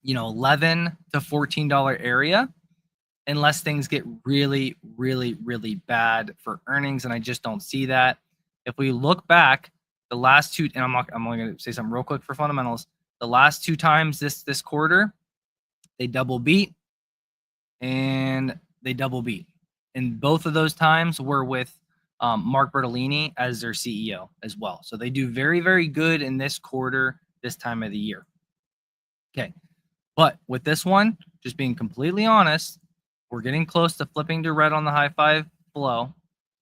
$11 to $14 area, unless things get really, really, really bad for earnings, and I just don't see that. If we look back, the last two, and I'm only going to say something real quick for fundamentals. The last two times this quarter, they double beat, and they double beat. And both of those times were with Mark Bertolini as their CEO as well. So they do very, very good in this quarter, this time of the year. Okay. But with this one, just being completely honest, We're getting close to flipping to red on the high five flow,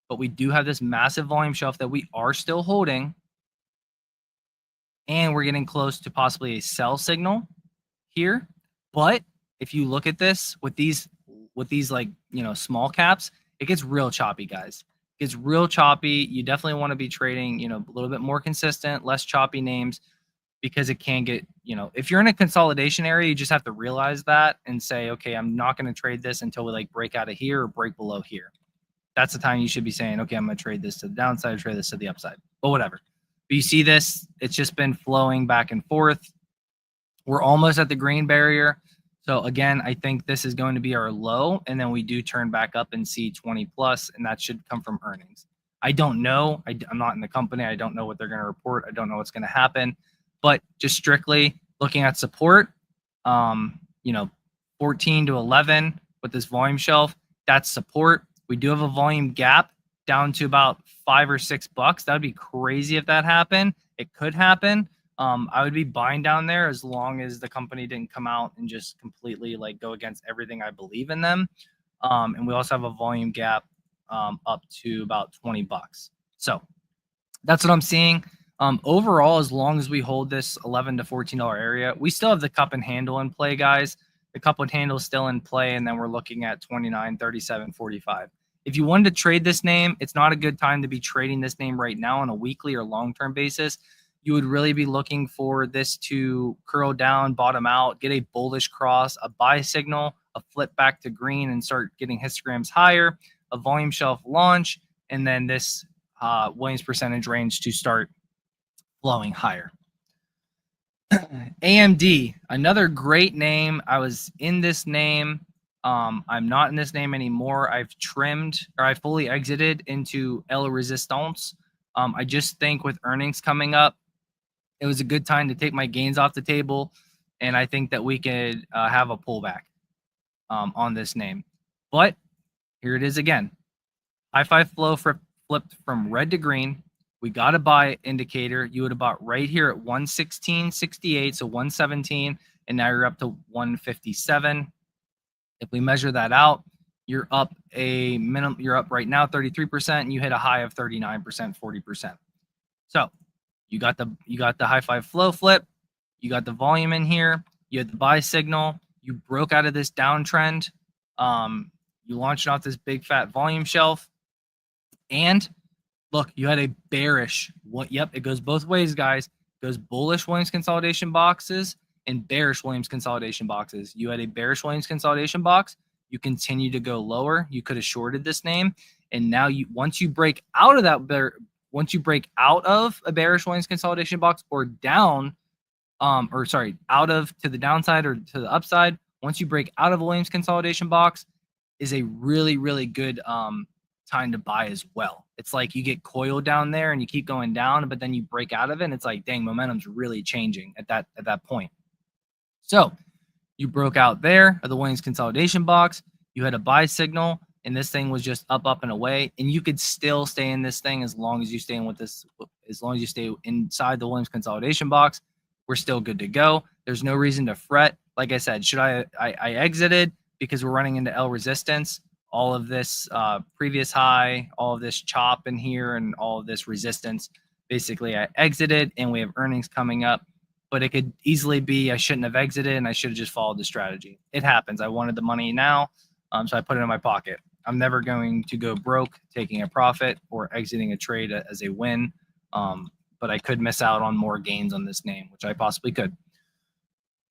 but we do have this massive volume shelf that we are still holding. And we're getting close to possibly a sell signal here. But if you look at this with these like, small caps, it gets real choppy, guys. It gets real choppy. You definitely want to be trading, a little bit more consistent, less choppy names, because it can get, if you're in a consolidation area, you just have to realize that and say, okay, I'm not going to trade this until we like break out of here or break below here. That's the time you should be saying, okay, I'm going to trade this to the downside, trade this to the upside, but whatever. But you see this, it's just been flowing back and forth. We're almost at the green barrier. So again, I think this is going to be our low, and then we do turn back up and see 20 plus, and that should come from earnings. I don't know. I'm not in the company. I don't know what they're going to report. I don't know what's going to happen. But just strictly looking at support, 14 to 11 with this volume shelf, that's support. We do have a volume gap down to about $5 or $6. That would be crazy if that happened. It could happen. I would be buying down there as long as the company didn't come out and just completely like go against everything I believe in them. And we also have a volume gap up to about $20. So that's what I'm seeing. Overall, as long as we hold this $11 to $14 area, we still have the cup and handle in play, guys. The cup and handle is still in play, and then we're looking at 29, 37, 45. If you wanted to trade this name, it's not a good time to be trading this name right now on a weekly or long-term basis. You would really be looking for this to curl down, bottom out, get a bullish cross, a buy signal, a flip back to green and start getting histograms higher, a volume shelf launch, and then this Williams percentage range to start flowing higher. AMD, another great name. I was in this name. I'm not in this name anymore. I've trimmed, or I fully exited into El Resistance. I just think with earnings coming up, it was a good time to take my gains off the table, and I think that we could have a pullback on this name. But here it is again. High five flow flipped from red to green. We got a buy indicator. You would have bought right here at 116.68, so 117, and now you're up to 157. If we measure that out, you're up a minimum. You're up right now 33%, and you hit a high of 39%, 40%. So you got the high five flow flip. You got the volume in here. You had the buy signal. You broke out of this downtrend. You launched off this big fat volume shelf, and look, you had a bearish. Yep, it goes both ways, guys. It goes bullish Williams consolidation boxes and bearish Williams consolidation boxes. You had a bearish Williams consolidation box. You continue to go lower. You could have shorted this name, and now once you break out of that once you break out of a bearish Williams consolidation box or down, out of to the downside or to the upside, once you break out of a Williams consolidation box, is a really, really good time to buy as well. It's like you get coiled down there and you keep going down, but then you break out of it and it's like, dang, momentum's really changing at that point. So you broke out there of the Williams consolidation box. You had a buy signal, and this thing was just up, and away. And you could still stay in this thing as long as you stay in with this, as long as you stay inside the Williams consolidation box. We're still good to go. There's no reason to fret. Like I said, I exited because we're running into L resistance. All of this previous high, all of this chop in here, and all of this resistance. Basically, I exited, and we have earnings coming up. But it could easily be I shouldn't have exited, and I should have just followed the strategy. It happens. I wanted the money now, so I put it in my pocket. I'm never going to go broke taking a profit or exiting a trade as a win, but I could miss out on more gains on this name, which I possibly could.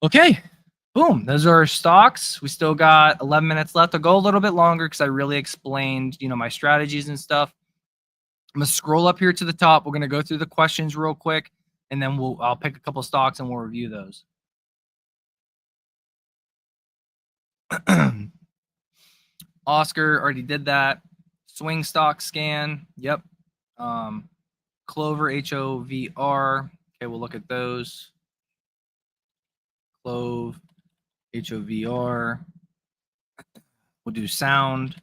Okay. Boom. Those are our stocks. We still got 11 minutes left. I'll go a little bit longer because I really explained, my strategies and stuff. I'm going to scroll up here to the top. We're going to go through the questions real quick, and then I'll pick a couple stocks and we'll review those. Oscar already did that. Swing stock scan. Yep. Clover, HOVR. Okay, we'll look at those. Clove, HOVR. We'll do sound.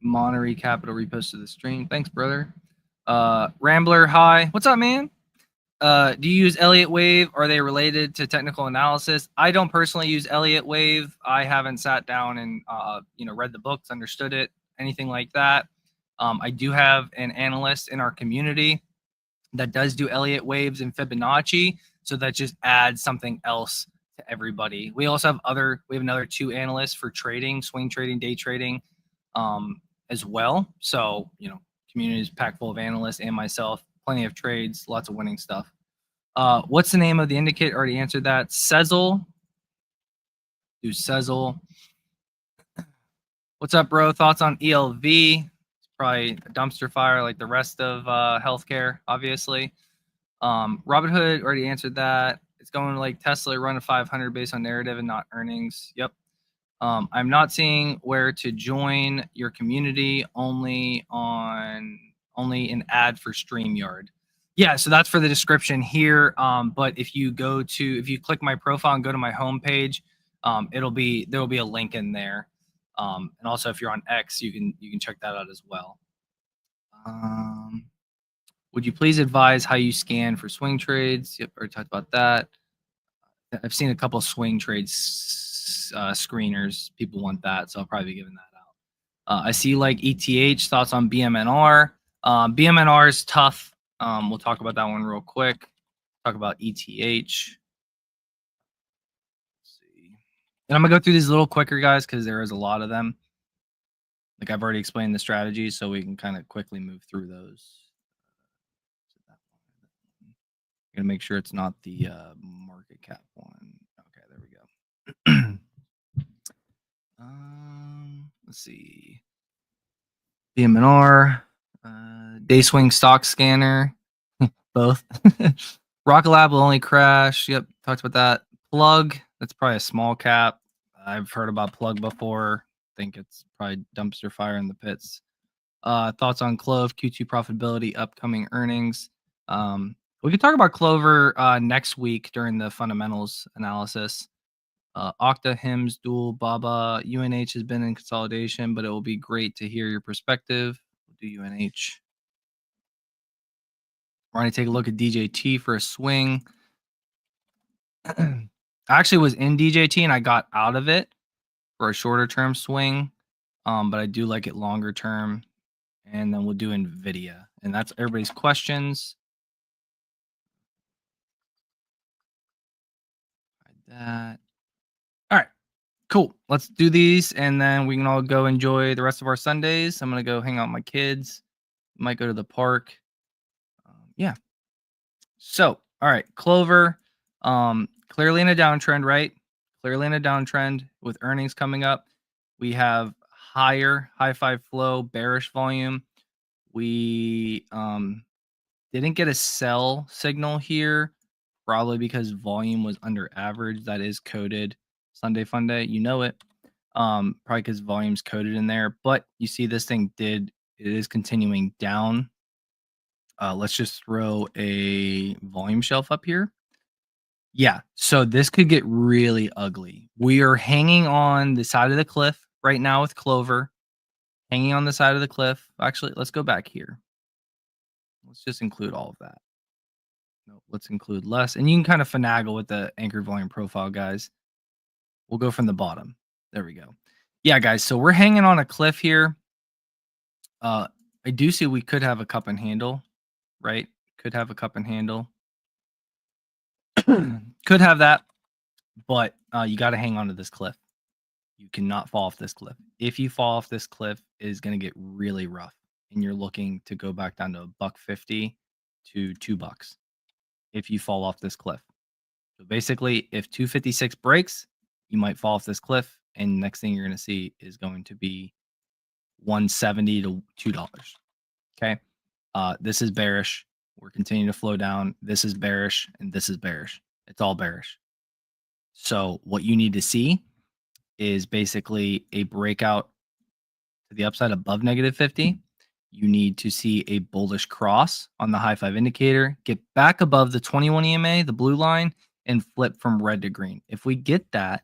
Monterey Capital reposted the stream. Thanks, brother. Rambler, hi. What's up, man? Do you use Elliott Wave? Are they related to technical analysis? I don't personally use Elliott Wave. I haven't sat down and read the books, understood it, anything like that. I do have an analyst in our community that does do Elliott Waves and Fibonacci, so that just adds something else to everybody. We also have another 2 analysts for trading, swing trading, day trading, as well. So community is packed full of analysts and myself. Plenty of trades, lots of winning stuff. What's the name of the indicator? Already answered that. Sezzle. Do Sezzle. What's up, bro? Thoughts on ELV? It's probably a dumpster fire like the rest of healthcare, obviously. Robinhood, already answered that. It's going like Tesla, run a 500 based on narrative and not earnings. Yep. I'm not seeing where to join your community, only an ad for StreamYard. Yeah, so that's for the description here. But if you click my profile and go to my homepage, there'll be a link in there. And also if you're on X, you can check that out as well. Would you please advise how you scan for swing trades? Yep, already talked about that. I've seen a couple of swing trades screeners. People want that, so I'll probably be giving that out. I see like ETH. Thoughts on BMNR? BMNR is tough. We'll talk about that one real quick. Talk about ETH. Let's see. And I'm gonna go through these a little quicker, guys, because there is a lot of them. Like I've already explained the strategy, so we can kind of quickly move through those. I'm gonna make sure it's not the market cap one. Okay, there we go. Let's see. BMNR, day swing stock scanner, both. Rocket Lab will only crash. Yep, talked about that. Plug, that's probably a small cap. I've heard about Plug before. I think it's probably dumpster fire in the pits. Thoughts on Clove, Q2 profitability, upcoming earnings. We could talk about Clover next week during the fundamentals analysis. Okta, HIMS, Dual, Baba, UNH has been in consolidation, but it will be great to hear your perspective. We'll do UNH. Ronnie, take a look at DJT for a swing. I actually was in DJT and I got out of it for a shorter term swing, but I do like it longer term. And then we'll do NVIDIA. And that's everybody's questions. That. All right, cool. Let's do these, and then we can all go enjoy the rest of our Sundays. I'm gonna go hang out with my kids. Might go to the park. Yeah. So, all right, Clover. Clearly in a downtrend, right? Clearly in a downtrend with earnings coming up. We have higher high five flow, bearish volume. We didn't get a sell signal here, probably because volume was under average. That is coded. Sunday Fun Day, you know it. Probably because volume's coded in there. But you see this thing it is continuing down. Let's just throw a volume shelf up here. Yeah, so this could get really ugly. We are hanging on the side of the cliff right now with Clover. Hanging on the side of the cliff. Actually, let's go back here. Let's just include all of that. No, let's include less. And you can kind of finagle with the anchor volume profile, guys. We'll go from the bottom. There we go. Yeah, guys. So we're hanging on a cliff here. I do see we could have a cup and handle, right? Could have a cup and handle. Could have that, but you got to hang on to this cliff. You cannot fall off this cliff. If you fall off this cliff, it is going to get really rough, and you're looking to go back down to $1.50 to $2 if you fall off this cliff. So basically, if 256 breaks, you might fall off this cliff, and next thing you're going to see is going to be $1.70 to $2. Okay, this is bearish. We're continuing to flow down. This is bearish, and this is bearish. It's all bearish. So what you need to see is basically a breakout to the upside above -50. You need to see a bullish cross on the high five indicator, get back above the 21 EMA, the blue line, and flip from red to green. If we get that,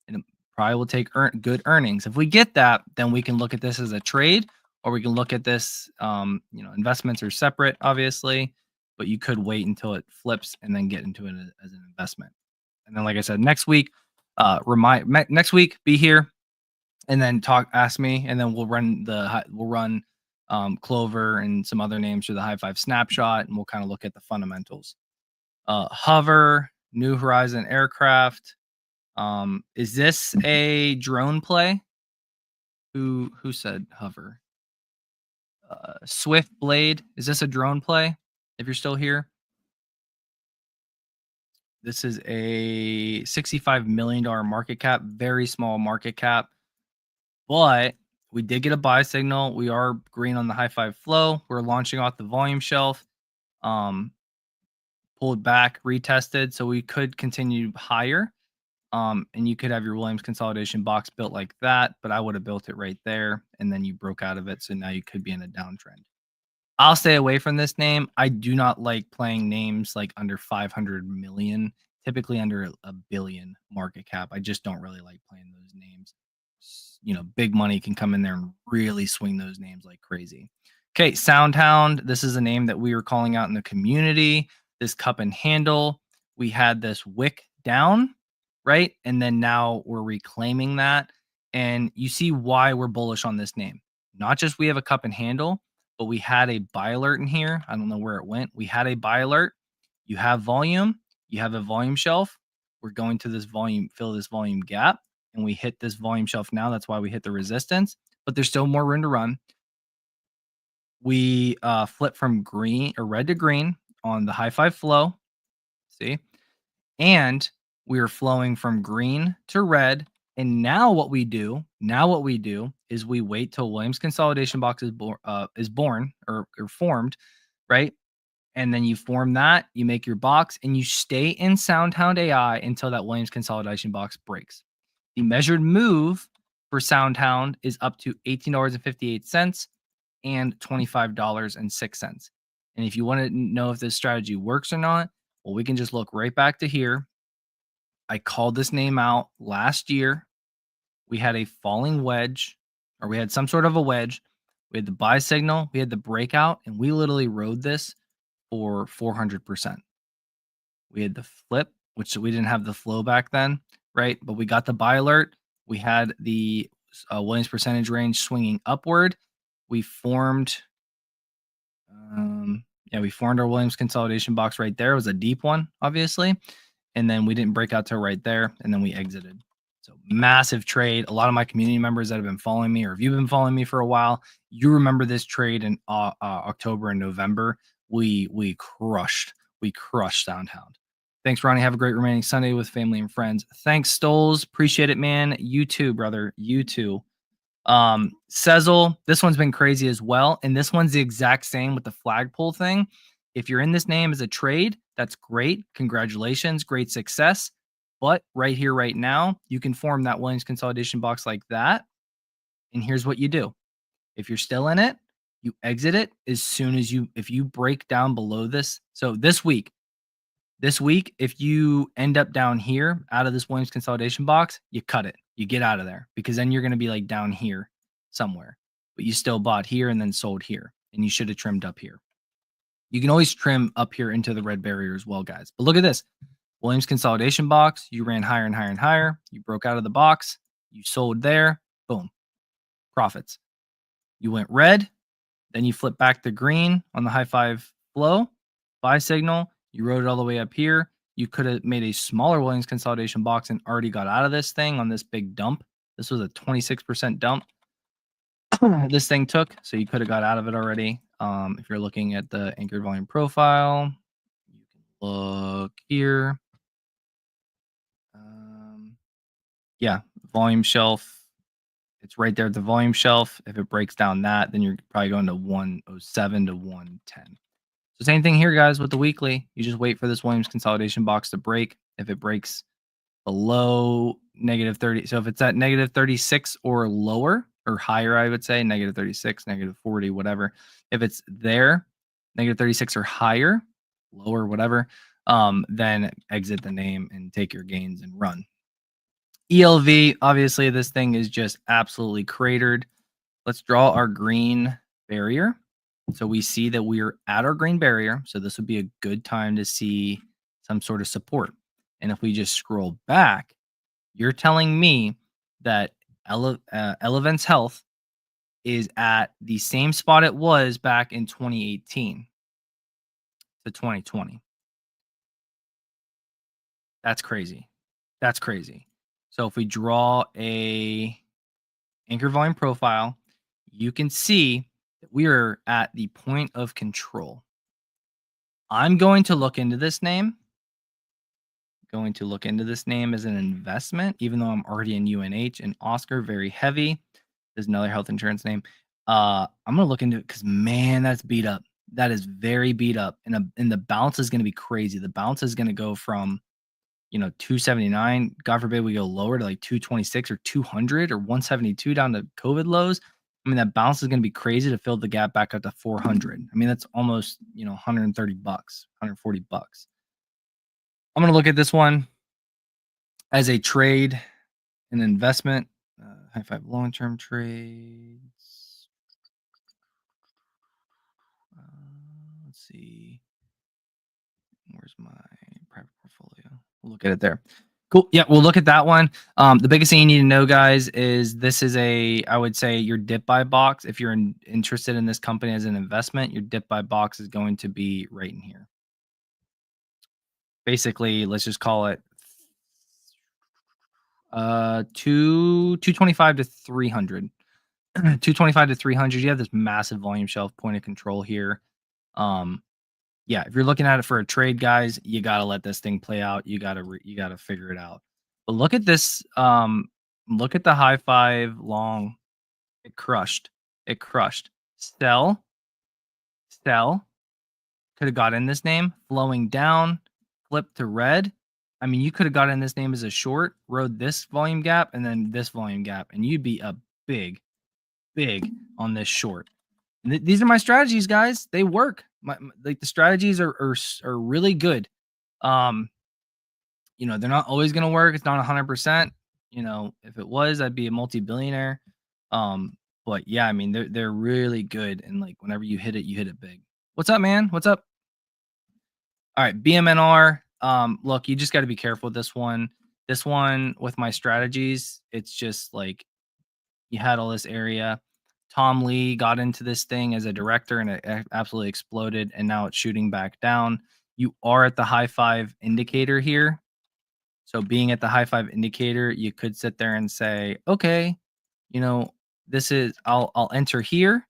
and it probably will take good earnings. If we get that, then we can look at this as a trade, or we can look at this, investments are separate, obviously. but you could wait until it flips and then get into it as an investment. And then, like I said, next week, next week, be here and then ask me, and then we'll run Clover and some other names through the high five snapshot, and we'll kind of look at the fundamentals. Hover, New Horizon aircraft. Is this a drone play? Who said hover? Swift Blade. Is this a drone play? If you're still here. This is a $65 million market cap, very small market cap, but we did get a buy signal. We are green on the high five flow. We're launching off the volume shelf, pulled back, retested, so we could continue higher. And you could have your Williams consolidation box built like that, but I would have built it right there, and then you broke out of it, so now you could be in a downtrend. I'll stay away from this name. I do not like playing names like under 500 million, typically under a billion market cap. I just don't really like playing those names. Big money can come in there and really swing those names like crazy. Okay, Soundhound. This is a name that we were calling out in the community. This cup and handle. We had this wick down, right? And then now we're reclaiming that. And you see why we're bullish on this name. Not just we have a cup and handle, but we had a buy alert in here. I don't know where it went. We had a buy alert. You have volume. You have a volume shelf. We're going to this volume, fill this volume gap, and we hit this volume shelf now. That's why we hit the resistance, but there's still more room to run. We flip from green or red to green on the high five flow. See? And we are flowing from green to red. And now what we do is we wait till Williams consolidation box is born or formed, right? And then you form that, you make your box, and you stay in Soundhound AI until that Williams consolidation box breaks. The measured move for Soundhound is up to $18.58 and $25.06. And if you want to know if this strategy works or not, well, we can just look right back to here. I called this name out last year. We had a falling wedge, or we had some sort of a wedge. We had the buy signal, we had the breakout, and we literally rode this for 400%. We had the flip, which we didn't have the flow back then, right? But we got the buy alert. We had the Williams percentage range swinging upward. We formed, we formed our Williams consolidation box right there. It was a deep one, obviously. And then we didn't break out till right there, and then we exited. So massive trade. A lot of my community members that have been following me, or if you've been following me for a while, you remember this trade in October and November. We crushed Soundhound. Thanks, Ronnie. Have a great remaining Sunday with family and friends. Thanks, Stoles. Appreciate it, man. You too, brother. You too. Sezzle, this one's been crazy as well. And this one's the exact same with the flagpole thing. If you're in this name as a trade, that's great. Congratulations. Great success. But right here, right now, you can form that Williams consolidation box like that. And here's what you do. If you're still in it, you exit it as soon as if you break down below this. So this week, if you end up down here out of this Williams consolidation box, you cut it. You get out of there, because then you're going to be like down here somewhere, but you still bought here and then sold here, and you should have trimmed up here. You can always trim up here into the red barrier as well, guys. But look at this. Williams consolidation box. You ran higher and higher and higher. You broke out of the box. You sold there. Boom. Profits. You went red. Then you flip back to green on the high five flow. Buy signal. You rode it all the way up here. You could have made a smaller Williams consolidation box and already got out of this thing on this big dump. This was a 26% dump this thing took, so you could have got out of it already. If you're looking at the anchored volume profile, you can look here. Yeah, volume shelf. It's right there at the volume shelf. If it breaks down that, then you're probably going to 107 to 110. So same thing here, guys, with the weekly. You just wait for this Williams consolidation box to break. If it breaks below -30, so if it's at -36 or lower or higher, I would say -36, -40, whatever. If it's there, -36 or higher, lower, whatever, then exit the name and take your gains and run. ELV, obviously, this thing is just absolutely cratered. Let's draw our green barrier. So we see that we're at our green barrier. So this would be a good time to see some sort of support. And if we just scroll back, you're telling me that Elevance Health is at the same spot it was back in 2018 to 2020. That's crazy. That's crazy. So if we draw a anchor volume profile, you can see that we are at the point of control. I'm going to look into this name. Going to look into this name as an investment, even though I'm already in UNH and Oscar, very heavy. There's another health insurance name. I'm gonna look into it because man, that's beat up. That is very beat up, and the bounce is gonna be crazy. The bounce is gonna go from 279. God forbid we go lower to like 226 or 200 or 172 down to COVID lows. I mean, that bounce is going to be crazy to fill the gap back up to 400. I mean, that's almost, 130 bucks, 140 bucks. I'm going to look at this one as a trade, an investment, high five long-term trades. Let's see. Where's my private portfolio? We'll look at it there. Cool. Yeah, we'll look at that one. The biggest thing you need to know, guys, is this is I would say your dip buy box. If you're interested in this company as an investment, your dip buy box is going to be right in here. Basically, let's just call it 225 to 300. 225 to 300. You have this massive volume shelf point of control here. Yeah, if you're looking at it for a trade, guys, you got to let this thing play out. You got to figure it out. But look at this. Look at the high five long. It crushed. It crushed. Sell. Could have got in this name. Flowing down. Flip to red. I mean, you could have got in this name as a short, rode this volume gap, and then this volume gap, and you'd be a big on this short. And these are my strategies, guys. They work. Like the strategies are really good. They're not always going to work. It's not 100%. If it was, I'd be a multi-billionaire. But yeah, I mean, they're really good. And like whenever you hit it big. What's up, man? What's up? All right, BMNR. Look, you just got to be careful with this one. This one with my strategies, it's just like you had all this area. Tom Lee got into this thing as a director and it absolutely exploded, and now it's shooting back down. You are at the high five indicator here. So being at the high five indicator, you could sit there and say, okay, this is I'll enter here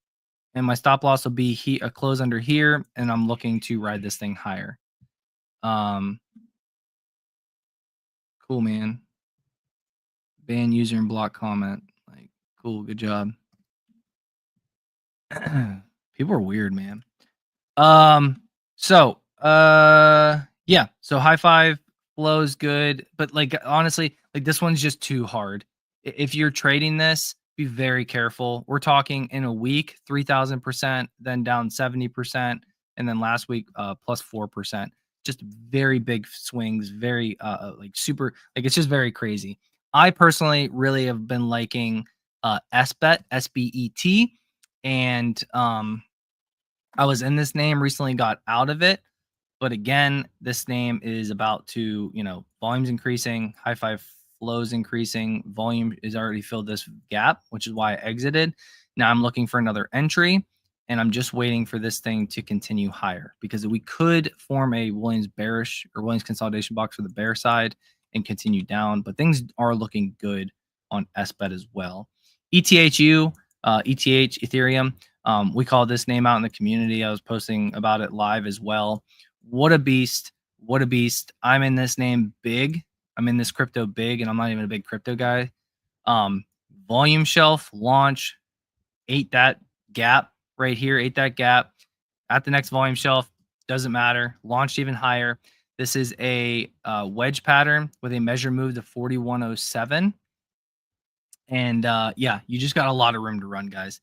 and my stop loss will be a close under here, and I'm looking to ride this thing higher. Cool, man. Ban user and block comment. Like, cool, good job. People are weird, man. So yeah, so high five flows good, but like honestly, like this one's just too hard. If you're trading this, be very careful. We're talking in a week 3,000%, then down 70%, and then last week plus 4%. Just very big swings, very like super, like it's just very crazy. I personally really have been liking SBET, SBET, and I was in this name recently, got out of it. But again, this name is about to, volume's increasing, high five flows increasing, volume is already filled this gap, which is why I exited. Now I'm looking for another entry, and I'm just waiting for this thing to continue higher because we could form a Williams bearish or Williams consolidation box for the bear side and continue down, but things are looking good on SBET as well. ETHU, ETH, Ethereum. We call this name out in the community. I was posting about it live as well. What a beast. What a beast. I'm in this name big. I'm in this crypto big, and I'm not even a big crypto guy. Volume shelf launch, ate that gap right here, ate that gap. At the next volume shelf, doesn't matter. Launched even higher. This is a wedge pattern with a measure move to 4107. And yeah, you just got a lot of room to run, guys.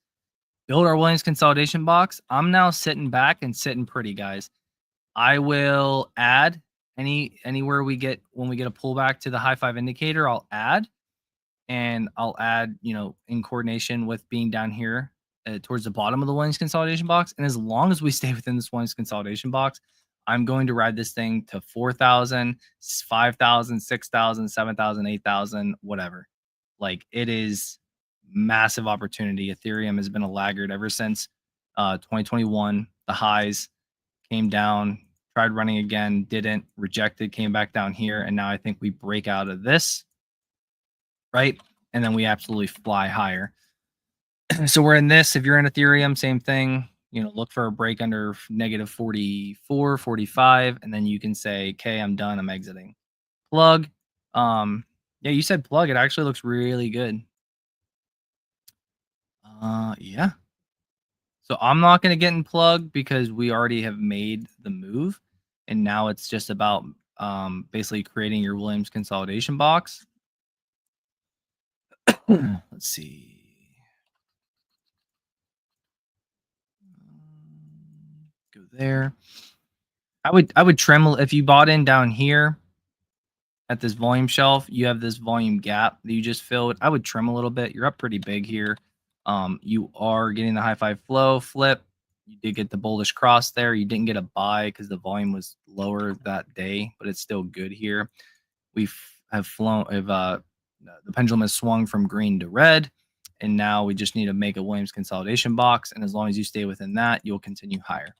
Build our Williams consolidation box. I'm now sitting back and sitting pretty, guys. I will add anywhere we get when we get a pullback to the high five indicator, I'll add, and I'll add, in coordination with being down here towards the bottom of the Williams consolidation box. And as long as we stay within this Williams consolidation box, I'm going to ride this thing to 4,000, 5,000, 6,000, 7,000, 8,000, whatever. Like, it is massive opportunity. Ethereum has been a laggard ever since 2021. The highs came down, tried running again, didn't, rejected, came back down here. And now I think we break out of this, right? And then we absolutely fly higher. So we're in this. If you're in Ethereum, same thing. Look for a break under negative 44, 45, and then you can say, okay, I'm done. I'm exiting. Plug. Yeah, you said plug. It actually looks really good. Yeah. So I'm not going to get in plug because we already have made the move. And now it's just about basically creating your Williams consolidation box. Let's see. Go there. I would trim if you bought in down here at this volume shelf. You have this volume gap that you just filled. I would trim a little bit. You're up pretty big here. You are getting the high five flow flip. You did get the bullish cross there. You didn't get a buy because the volume was lower that day, but it's still good here. We have flown. The pendulum has swung from green to red, and now we just need to make a Williams consolidation box. And as long as you stay within that, you'll continue higher.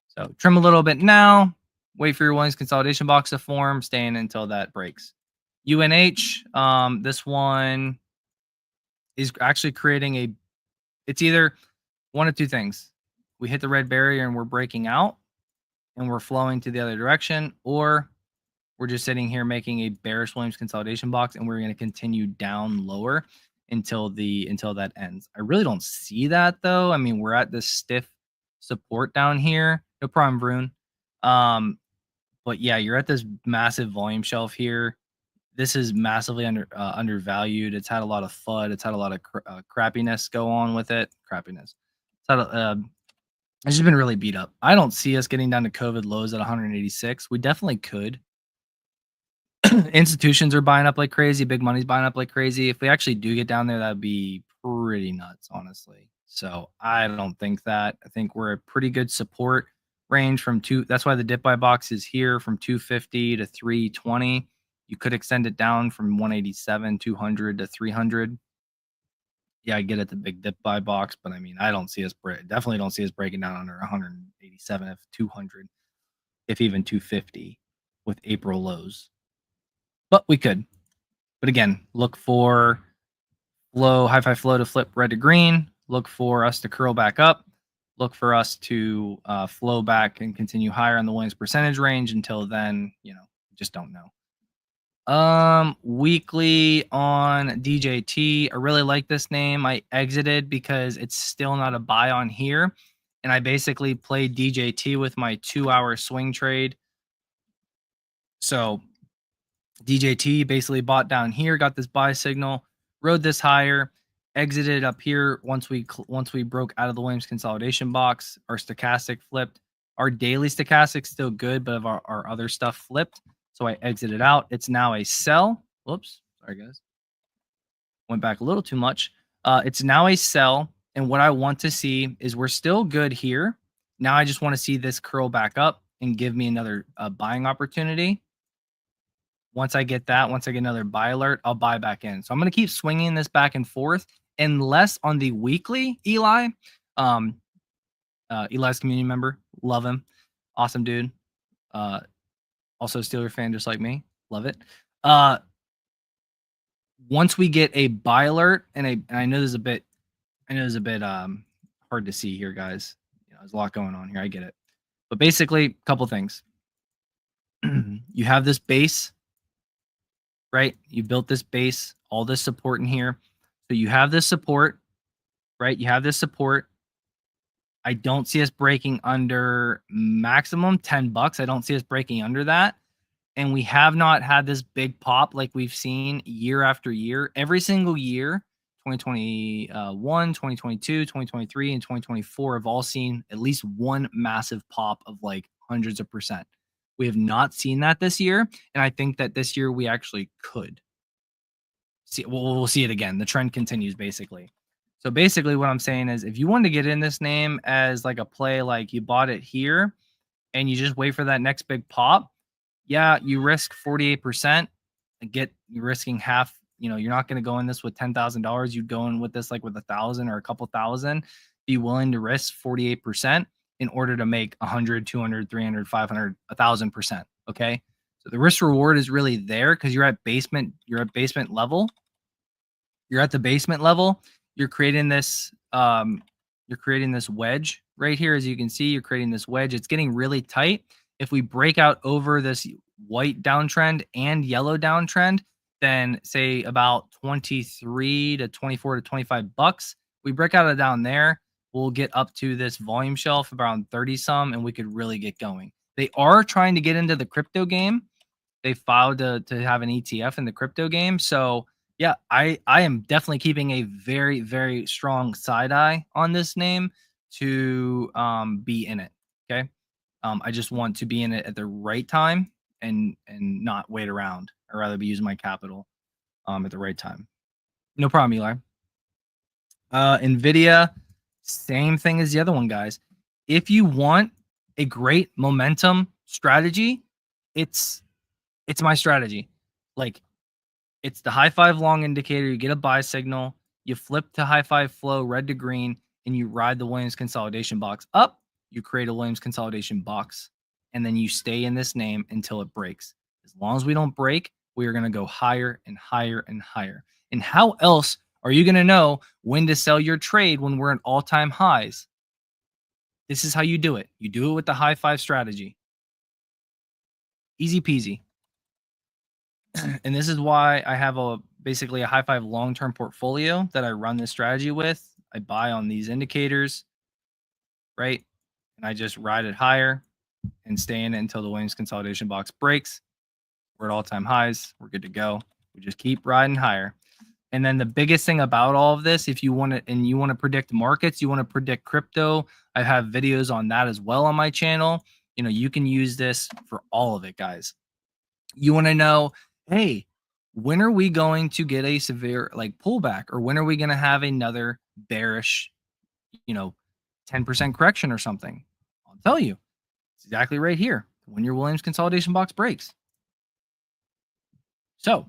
So trim a little bit now. Wait for your Williams consolidation box to form. Stay in until that breaks. UNH. This one is actually creating it's either one of two things. We hit the red barrier and we're breaking out and we're flowing to the other direction, or we're just sitting here making a bearish Williams consolidation box and we're going to continue down lower until that ends. I really don't see that though. I mean, we're at this stiff support down here. No problem, Vroon. But yeah, you're at this massive volume shelf here. This is massively undervalued. It's had a lot of FUD. It's had a lot of crappiness go on with it. It's just been really beat up. I don't see us getting down to COVID lows at 186. We definitely could. Institutions are buying up like crazy. Big money's buying up like crazy. If we actually do get down there, that'd be pretty nuts, honestly. So I don't think that. I think we're a pretty good support range from that's why the dip buy box is here from 250 to 320. You could extend it down from 187, 200 to 300. Yeah, I get it, the big dip buy box, but I mean, I don't see us definitely don't see us breaking down under 187, if 200, if even 250 with April lows. But we could. But again, look for high five flow to flip red to green. Look for us to curl back up. Look for us to flow back and continue higher on the Williams percentage range. Until then, just don't know. Weekly on DJT. I really like this name. I exited because it's still not a buy on here. And I basically played DJT with my 2-hour swing trade. So DJT basically bought down here, got this buy signal, rode this higher, exited up here once we broke out of the Williams consolidation box. Our stochastic flipped. Our daily stochastic still good, but our other stuff flipped. So I exited out. It's now a sell. Whoops. Sorry, guys. Went back a little too much. It's now a sell. And what I want to see is we're still good here. Now I just want to see this curl back up and give me another buying opportunity. Once I get another buy alert, I'll buy back in. So I'm going to keep swinging this back and forth, unless on the weekly, Eli's community member. Love him. Awesome dude. Also a Steeler fan just like me. Love it. Once we get a buy alert, and I know there's a bit hard to see here, guys. There's a lot going on here. I get it. But basically, a couple things. You have this base, right? You built this base, all this support in here. So you have this support, right? You have this support. I don't see us breaking under maximum $10. I don't see us breaking under that. And we have not had this big pop like we've seen year after year. Every single year, 2021, 2022, 2023, and 2024 have all seen at least one massive pop of like hundreds of percent. We have not seen that this year. And I think that this year we actually could. We'll see it again. The trend continues, basically. So basically what I'm saying is if you want to get in this name as like a play, like you bought it here and you just wait for that next big pop, yeah, you risk 48%. You're risking half. You're not going to go in this with $10,000. You'd go in with this like with 1,000 or a couple thousand. Be willing to risk 48% in order to make 100, 200, 300, 500, 1,000%. Okay. So the risk reward is really there because you're at basement level. You're at the basement level. You're creating this wedge right here. As you can see, you're creating this wedge. It's getting really tight. If we break out over this white downtrend and yellow downtrend, then say about 23 to 24 to 25 bucks, we break out of down there, we'll get up to this volume shelf around 30 some, and we could really get going. They are trying to get into the crypto game. They filed to have an ETF in the crypto game. So yeah, I am definitely keeping a very, very strong side eye on this name to be in it. Okay. I just want to be in it at the right time and not wait around. I'd rather be using my capital at the right time. No problem, Eli. Nvidia, same thing as the other one, guys. If you want a great momentum strategy, it's my strategy. Like, it's the high five long indicator. You get a buy signal, you flip to high five flow, red to green, and you ride the Williams consolidation box up. You create a Williams consolidation box, and then you stay in this name until it breaks. As long as we don't break, we are going to go higher and higher and higher. And how else are you going to know when to sell your trade when we're at all-time highs? This is how you do it. You do it with the high five strategy. Easy peasy. And this is why I have basically a high five long-term portfolio that I run this strategy with. I buy on these indicators, right? And I just ride it higher and stay in it until the Williams consolidation box breaks. We're at all-time highs. We're good to go. We just keep riding higher. And then the biggest thing about all of this, if you want to predict markets, you want to predict crypto, I have videos on that as well on my channel. You can use this for all of it, guys. You want to know, hey, when are we going to get a severe pullback, or when are we going to have another bearish, 10% correction or something? I'll tell you. It's exactly right here when your Williams consolidation box breaks. So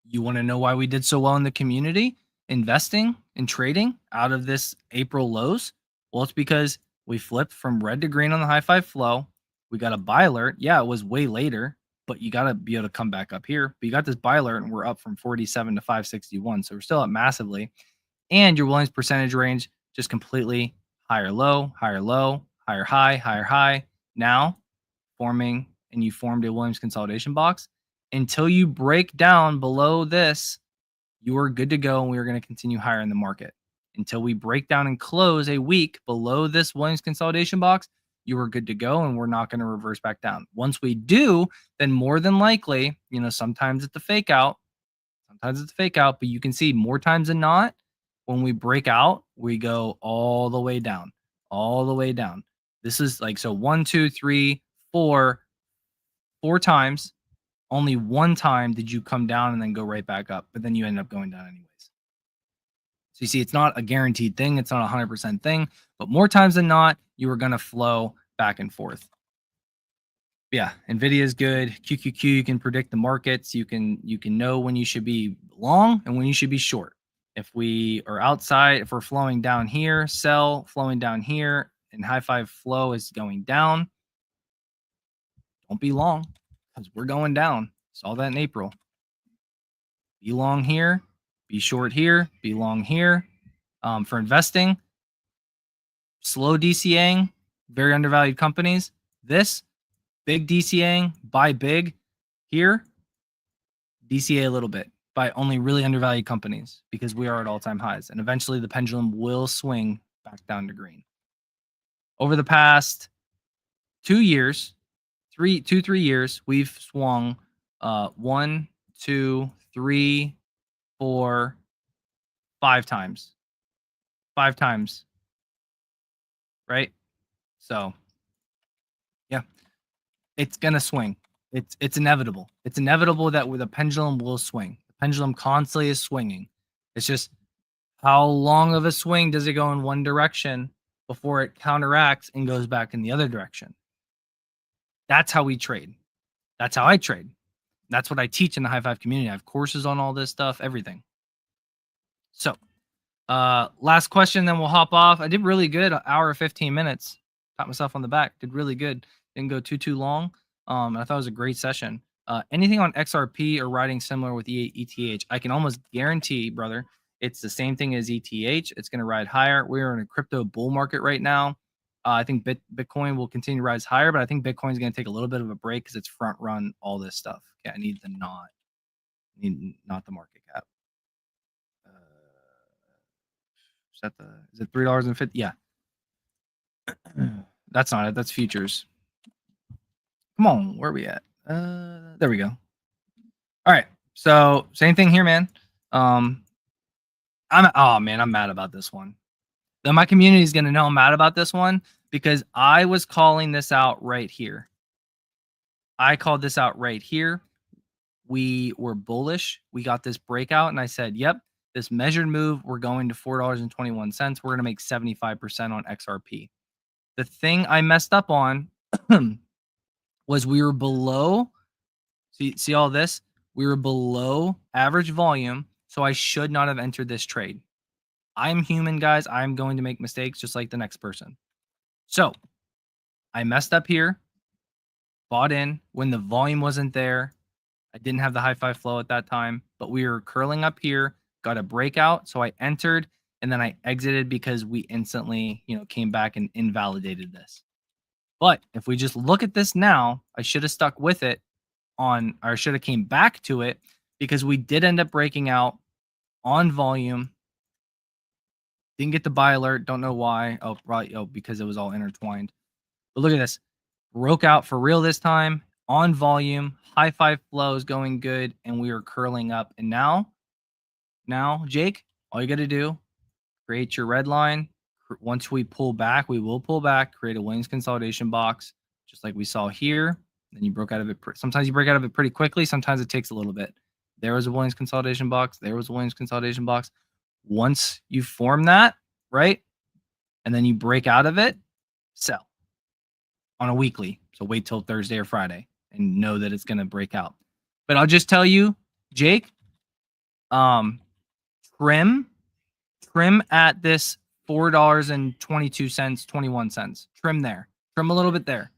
you want to know why we did so well in the community, investing and trading out of this April lows? Well, it's because we flipped from red to green on the high five flow. We got a buy alert. Yeah, it was way later, but you got to be able to come back up here. But you got this buy alert, and we're up from 47 to 561. So we're still up massively. And your Williams percentage range just completely higher low, higher low, higher high, higher high. Now you formed a Williams consolidation box. Until you break down below this, you are good to go, and we are going to continue higher in the market. Until we break down and close a week below this Williams consolidation box, you are good to go, and we're not going to reverse back down. Once we do, then more than likely, sometimes it's a fake out. But you can see more times than not, when we break out, we go all the way down. This is so 1, 2, 3, 4 times. Only one time did you come down and then go right back up, but then you end up going down anyways. So you see, it's not a guaranteed thing. It's not a 100% thing, but more times than not, you are going to flow back and forth. Yeah, Nvidia is good. QQQ, you can predict the markets. You can know when you should be long and when you should be short. If we are outside, if we're flowing down here, sell, flowing down here, and high five flow is going down, don't be long, because we're going down. Saw that in April. Be long here, be short here, be long here. For investing, slow DCAing, very undervalued companies. This, big DCAing, buy big. Here, DCA a little bit, buy only really undervalued companies, because we are at all-time highs. And eventually the pendulum will swing back down to green. Over the past 2 years, 3 years, we've swung 1, 2, 3, 4, 5 times. 5 times. Right? So, yeah. It's going to swing. It's inevitable. It's inevitable that the pendulum will swing. The pendulum constantly is swinging. It's just How long of a swing does it go in one direction before it counteracts and goes back in the other direction? That's how we trade. That's how I trade. That's what I teach in the high five community. I have courses on all this stuff, everything. So, last question, then we'll hop off. I did really good, an hour 15 minutes. Pat myself on the back. Did really good. Didn't go too long. I thought it was a great session. Anything on XRP or riding similar with ETH? I can almost guarantee, brother, it's the same thing as ETH. It's going to ride higher. We're in a crypto bull market right now. I think Bitcoin will continue to rise higher, but I think Bitcoin is going to take a little bit of a break because it's front run all this stuff. Okay, I need the not the market cap. Is it $3.50? Yeah. That's not it. That's futures. Come on, where are we at? There we go. All right. So same thing here, man. I'm mad about this one. Then my community is gonna know I'm mad about this one because I was calling this out right here. I called this out right here. We were bullish. We got this breakout, and I said, yep, this measured move, we're going to $4.21. We're gonna make 75% on XRP. The thing I messed up on was we were below. See all this? We were below average volume, so I should not have entered this trade. I'm human, guys. I'm going to make mistakes just like the next person. So I messed up here, bought in when the volume wasn't there. I didn't have the high five flow at that time, but we were curling up here, got a breakout. So I entered and then I exited because we instantly, came back and invalidated this. But if we just look at this now, I should have stuck with it or should have came back to it because we did end up breaking out on volume. Didn't get the buy alert. Don't know why. Oh, probably because it was all intertwined. But look at this. Broke out for real this time on volume. High five flow is going good, and we are curling up. And now, Jake, all you got to do, create your red line. Once we pull back, we will pull back, create a Williams consolidation box, just like we saw here. Then you broke out of it. Sometimes you break out of it pretty quickly. Sometimes it takes a little bit. There was a Williams consolidation box. There was a Williams consolidation box. Once you form that, right, and then you break out of it, sell on a weekly. So wait till Thursday or Friday and know that it's going to break out. But I'll just tell you, Jake, trim at this $4.22, 21 cents. Trim there. Trim a little bit there.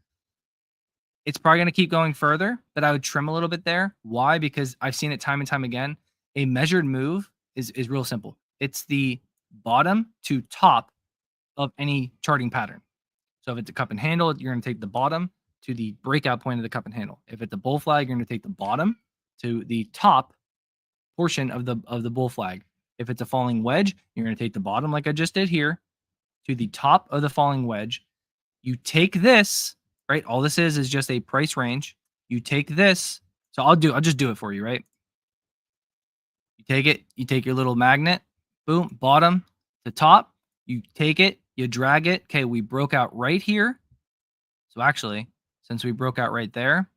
It's probably going to keep going further, but I would trim a little bit there. Why? Because I've seen it time and time again. A measured move is real simple. It's the bottom to top of any charting pattern. So if it's a cup and handle, you're going to take the bottom to the breakout point of the cup and handle. If it's a bull flag, you're going to take the bottom to the top portion of the bull flag. If it's a falling wedge, you're going to take the bottom, like I just did here, to the top of the falling wedge. You take this, right? All this is just a price range. You take this. So I'll just do it for you, right? You take it, you take your little magnet, boom, bottom to top, you take it, you drag it. Okay, we broke out right here. So actually, since we broke out right there,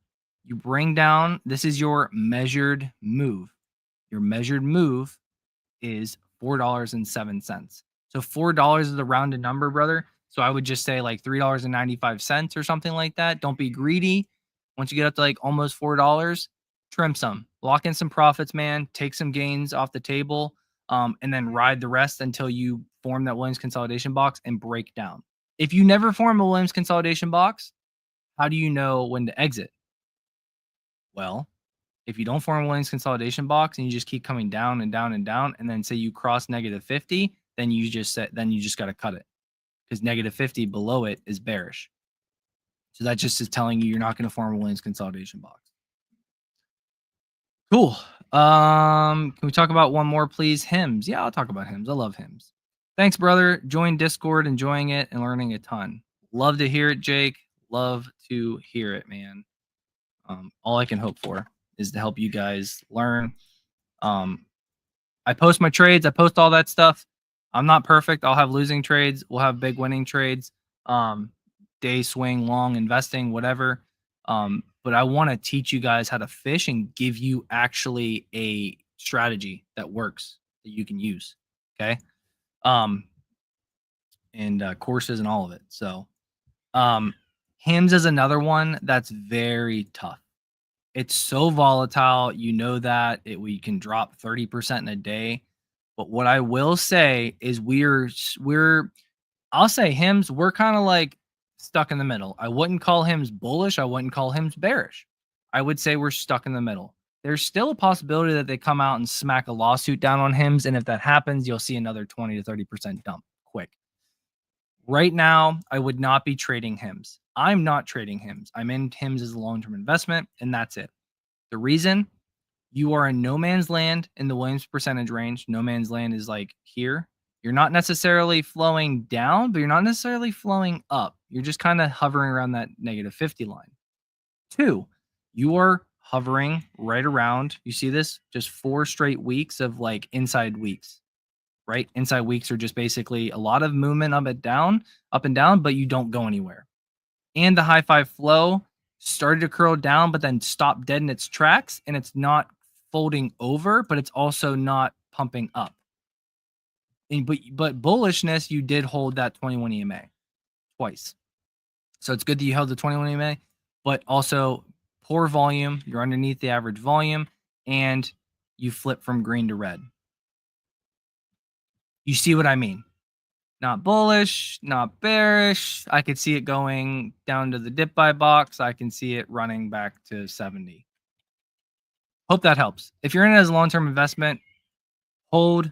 you bring down, this is your measured move. Your measured move is $4.07. So $4 is the rounded number, brother. So I would just say like $3.95 or something like that. Don't be greedy. Once you get up to like almost $4, trim some, lock in some profits, man. Take some gains off the table, and then ride the rest until you form that Williams consolidation box and break down. If you never form a Williams consolidation box, how do you know when to exit? Well, if you don't form a Williams consolidation box and you just keep coming down and down and down, and then say you cross -50, then you just got to cut it because -50 below it is bearish. So that just is telling you you're not going to form a Williams consolidation box. Cool. Can we talk about one more, please? Hymns. Yeah, I'll talk about hymns. I love hymns. Thanks, brother. Join Discord, enjoying it and learning a ton. Love to hear it, Jake. Love to hear it, man. All I can hope for is to help you guys learn. I post my trades. I post all that stuff. I'm not perfect. I'll have losing trades. We'll have big winning trades. Day swing, long investing, whatever. But I want to teach you guys how to fish and give you actually a strategy that works that you can use. Okay. um, and courses and all of it. So, HIMS is another one that's very tough. It's so volatile. You know that we can drop 30% in a day. But what I will say is I'll say HIMS, we're kind of like stuck in the middle. I wouldn't call HIMS bullish. I wouldn't call HIMS bearish. I would say we're stuck in the middle. There's still a possibility that they come out and smack a lawsuit down on HIMS. And if that happens, you'll see another 20 to 30% dump quick. Right now, I would not be trading HIMS. I'm not trading HIMS. I'm in HIMS as a long-term investment, and that's it. The reason, you are in no man's land in the Williams percentage range. No man's land is like here. You're not necessarily flowing down, but you're not necessarily flowing up. You're just kind of hovering around that negative 50 line. 2, you are hovering right around, you see this? Just 4 straight weeks of like inside weeks, right? Inside weeks are just basically a lot of movement up and down, but you don't go anywhere. And the high five flow started to curl down, but then stopped dead in its tracks, and it's not folding over, but it's also not pumping up. And but bullishness, you did hold that 21 EMA twice. So it's good that you held the 21 EMA, but also poor volume. You're underneath the average volume, and you flip from green to red. You see what I mean? Not bullish, not bearish. I could see it going down to the dip buy box. I can see it running back to 70. Hope that helps. If you're in it as a long-term investment, hold,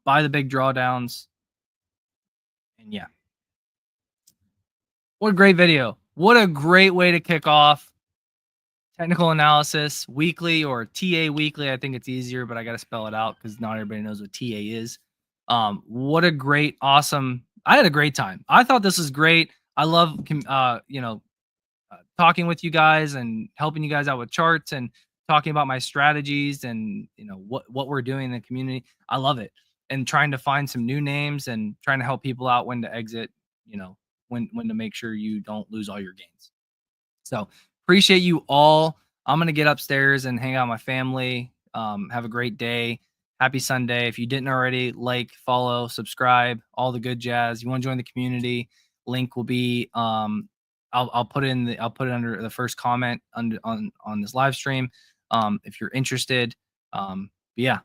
buy the big drawdowns. And yeah. What a great video. What a great way to kick off technical analysis weekly, or TA weekly. I think it's easier, but I got to spell it out because not everybody knows what TA is. What a great, awesome. I had a great time. I thought this was great. I love, talking with you guys and helping you guys out with charts and talking about my strategies and what we're doing in the community. I love it, and trying to find some new names and trying to help people out when to exit. When to make sure you don't lose all your gains. So appreciate you all. I'm gonna get upstairs and hang out with my family. Have a great day. Happy Sunday. If you didn't already, like, follow, subscribe, all the good jazz. You want to join the community? Link will be I'll put it under the first comment on this live stream. If you're interested. But yeah,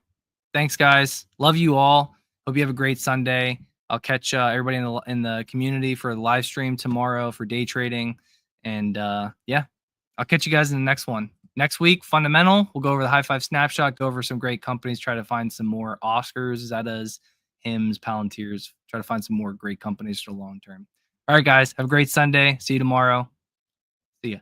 thanks guys. Love you all. Hope you have a great Sunday. I'll catch everybody in the community for the live stream tomorrow for day trading. And yeah, I'll catch you guys in the next one. Next week, fundamental. We'll go over the high five snapshot, go over some great companies, try to find some more Oscars, Zetas, HIMS, Palantirs, try to find some more great companies for the long term. All right, guys, have a great Sunday. See you tomorrow. See ya.